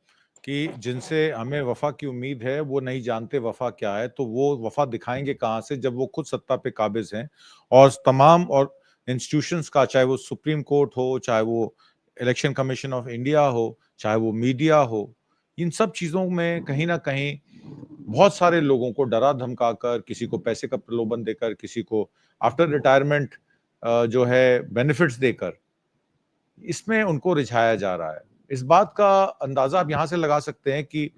कि जिनसे हमें वफा की उम्मीद है वो नहीं जानते वफा क्या है, तो वो वफा दिखाएंगे कहाँ से जब वो खुद सत्ता पे काबिज हैं। और तमाम और इंस्टीट्यूशंस का, चाहे वो सुप्रीम कोर्ट हो, चाहे वो इलेक्शन कमीशन ऑफ इंडिया हो, चाहे वो मीडिया हो, इन सब चीज़ों में कहीं ना कहीं बहुत सारे लोगों को डरा धमकाकर, किसी को पैसे का प्रलोभन देकर, किसी को आफ्टर रिटायरमेंट जो है बेनिफिट्स देकर, इसमें उनको रिझाया जा रहा है। इस बात का अंदाजा आप यहां से लगा सकते हैं कि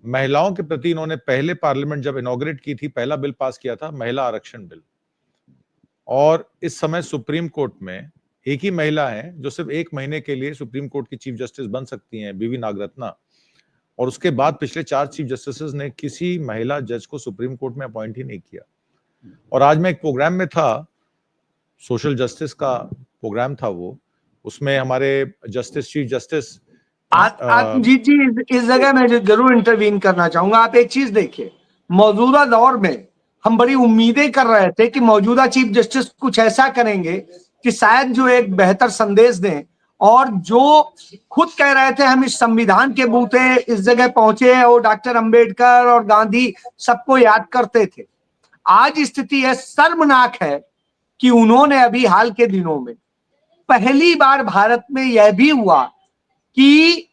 महिलाओं के प्रति इन्होंने पहले पार्लियामेंट जब इनॉग्रेट की थी, पहला बिल पास किया था महिला आरक्षण बिल, और इस समय सुप्रीम कोर्ट में एक ही महिला है जो सिर्फ 1 महीने के लिए सुप्रीम कोर्ट की चीफ जस्टिस बन सकती हैं, बीवी नागरत्ना। और उसके बाद पिछले 4 चीफ जस्टिस ने किसी महिला जज को सुप्रीम कोर्ट में अपॉइंट ही नहीं किया। और आज मैं एक प्रोग्राम में था, सोशल जस्टिस का प्रोग्राम था वो, उसमें हमारे जस्टिस, चीफ जस्टिस आत्मजीत जी, इस जगह मैं जरूर इंटरवीन करना चाहूंगा। आप एक चीज देखिए, मौजूदा दौर में हम बड़ी उम्मीदें कर रहे थे कि मौजूदा चीफ जस्टिस कुछ ऐसा करेंगे कि शायद जो एक बेहतर संदेश दें, और जो खुद कह रहे थे हम इस संविधान के बूते इस जगह पहुंचे और डॉक्टर अंबेडकर और गांधी सबको याद करते थे। आज स्थिति है, शर्मनाक है कि उन्होंने अभी हाल के दिनों में पहली बार भारत में यह भी हुआ कि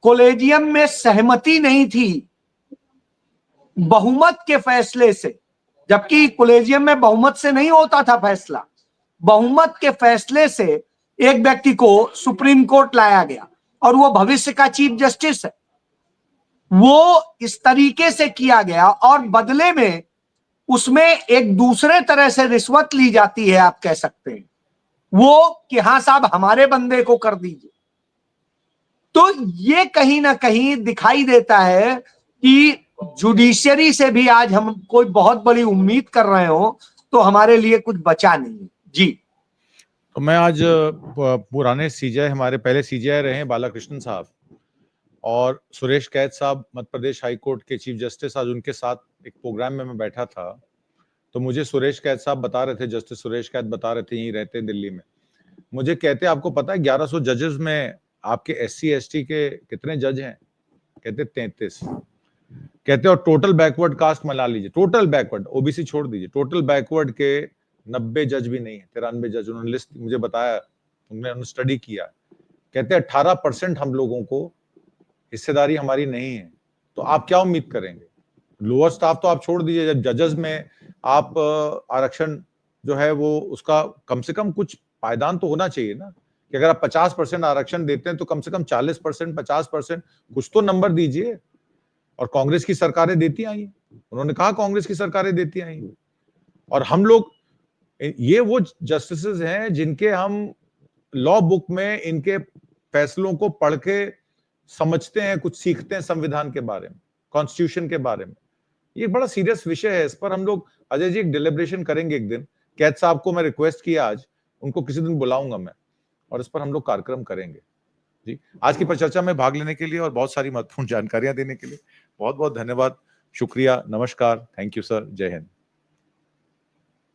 कॉलेजियम में सहमति नहीं थी बहुमत के फैसले से, जबकि कॉलेजियम में बहुमत से नहीं होता था फैसला, बहुमत के फैसले से एक व्यक्ति को सुप्रीम कोर्ट लाया गया, और वो भविष्य का चीफ जस्टिस है। वो इस तरीके से किया गया, और बदले में उसमें एक दूसरे तरह से रिश्वत ली जाती है, आप कह सकते हैं वो कि हाँ साहब हमारे बंदे को कर दीजिए। तो ये कहीं ना कहीं दिखाई देता है कि जुडिशियरी से भी आज हम कोई बहुत बड़ी उम्मीद कर रहे हो तो हमारे लिए कुछ बचा नहीं। जी, तो मैं आज पुराने सीजीआई, हमारे पहले सीजीआई रहे हैं बालाकृष्णन साहब, और सुरेश कैद साहब मध्य प्रदेश हाई कोर्ट के चीफ जस्टिस, आज उनके साथ एक प्रोग्राम में मैं बैठा था, तो मुझे सुरेश कैद साहब बता रहे थे, जस्टिस सुरेश कैद बता रहे थे, यहीं रहते दिल्ली में, मुझे कहते आपको पता है 1100 जजेस में आपके SC ST के कितने जज हैं? कहते 33। कहते हैं और टोटल बैकवर्ड कास्ट मिला लीजिए, टोटल बैकवर्ड, ओबीसी छोड़ दीजिए, टोटल बैकवर्ड के 90 जज भी नहीं है, 93 जज, उन्होंने लिस्ट मुझे बताया, उन्होंने स्टडी किया, कहते हैं 18% हम लोगों को हिस्सेदारी हमारी नहीं है। तो आप क्या उम्मीद करेंगे? लोअर स्टाफ तो आप छोड़ दीजिए, जब जजेस में आप आरक्षण जो है वो उसका कम से कम कुछ पायदान तो होना चाहिए ना, कि अगर आप 50% आरक्षण देते हैं तो कम से कम 40%, 50% कुछ तो नंबर दीजिए। और कांग्रेस की सरकारें देती आई हैं, उन्होंने कहा कांग्रेस की सरकारें देती आई हैं। और हम लोग, ये वो जस्टिसेस हैं जिनके हम लॉ बुक में इनके फैसलों को पढ़ के समझते हैं, कुछ सीखते हैं संविधान के बारे में, कॉन्स्टिट्यूशन के बारे में। ये एक बड़ा सीरियस विषय है, इस पर हम लोग अजय जी एक डिलिब्रेशन करेंगे एक दिन। कैद साहब को मैं रिक्वेस्ट किया आज, उनको किसी दिन बुलाऊंगा मैं, और इस पर हम लोग कार्यक्रम करेंगे। जी, आज की परिचर्चा में भाग लेने के लिए और बहुत सारी महत्वपूर्ण जानकारियां देने के लिए बहुत बहुत धन्यवाद, शुक्रिया, नमस्कार, थैंक यू सर, जय हिंद।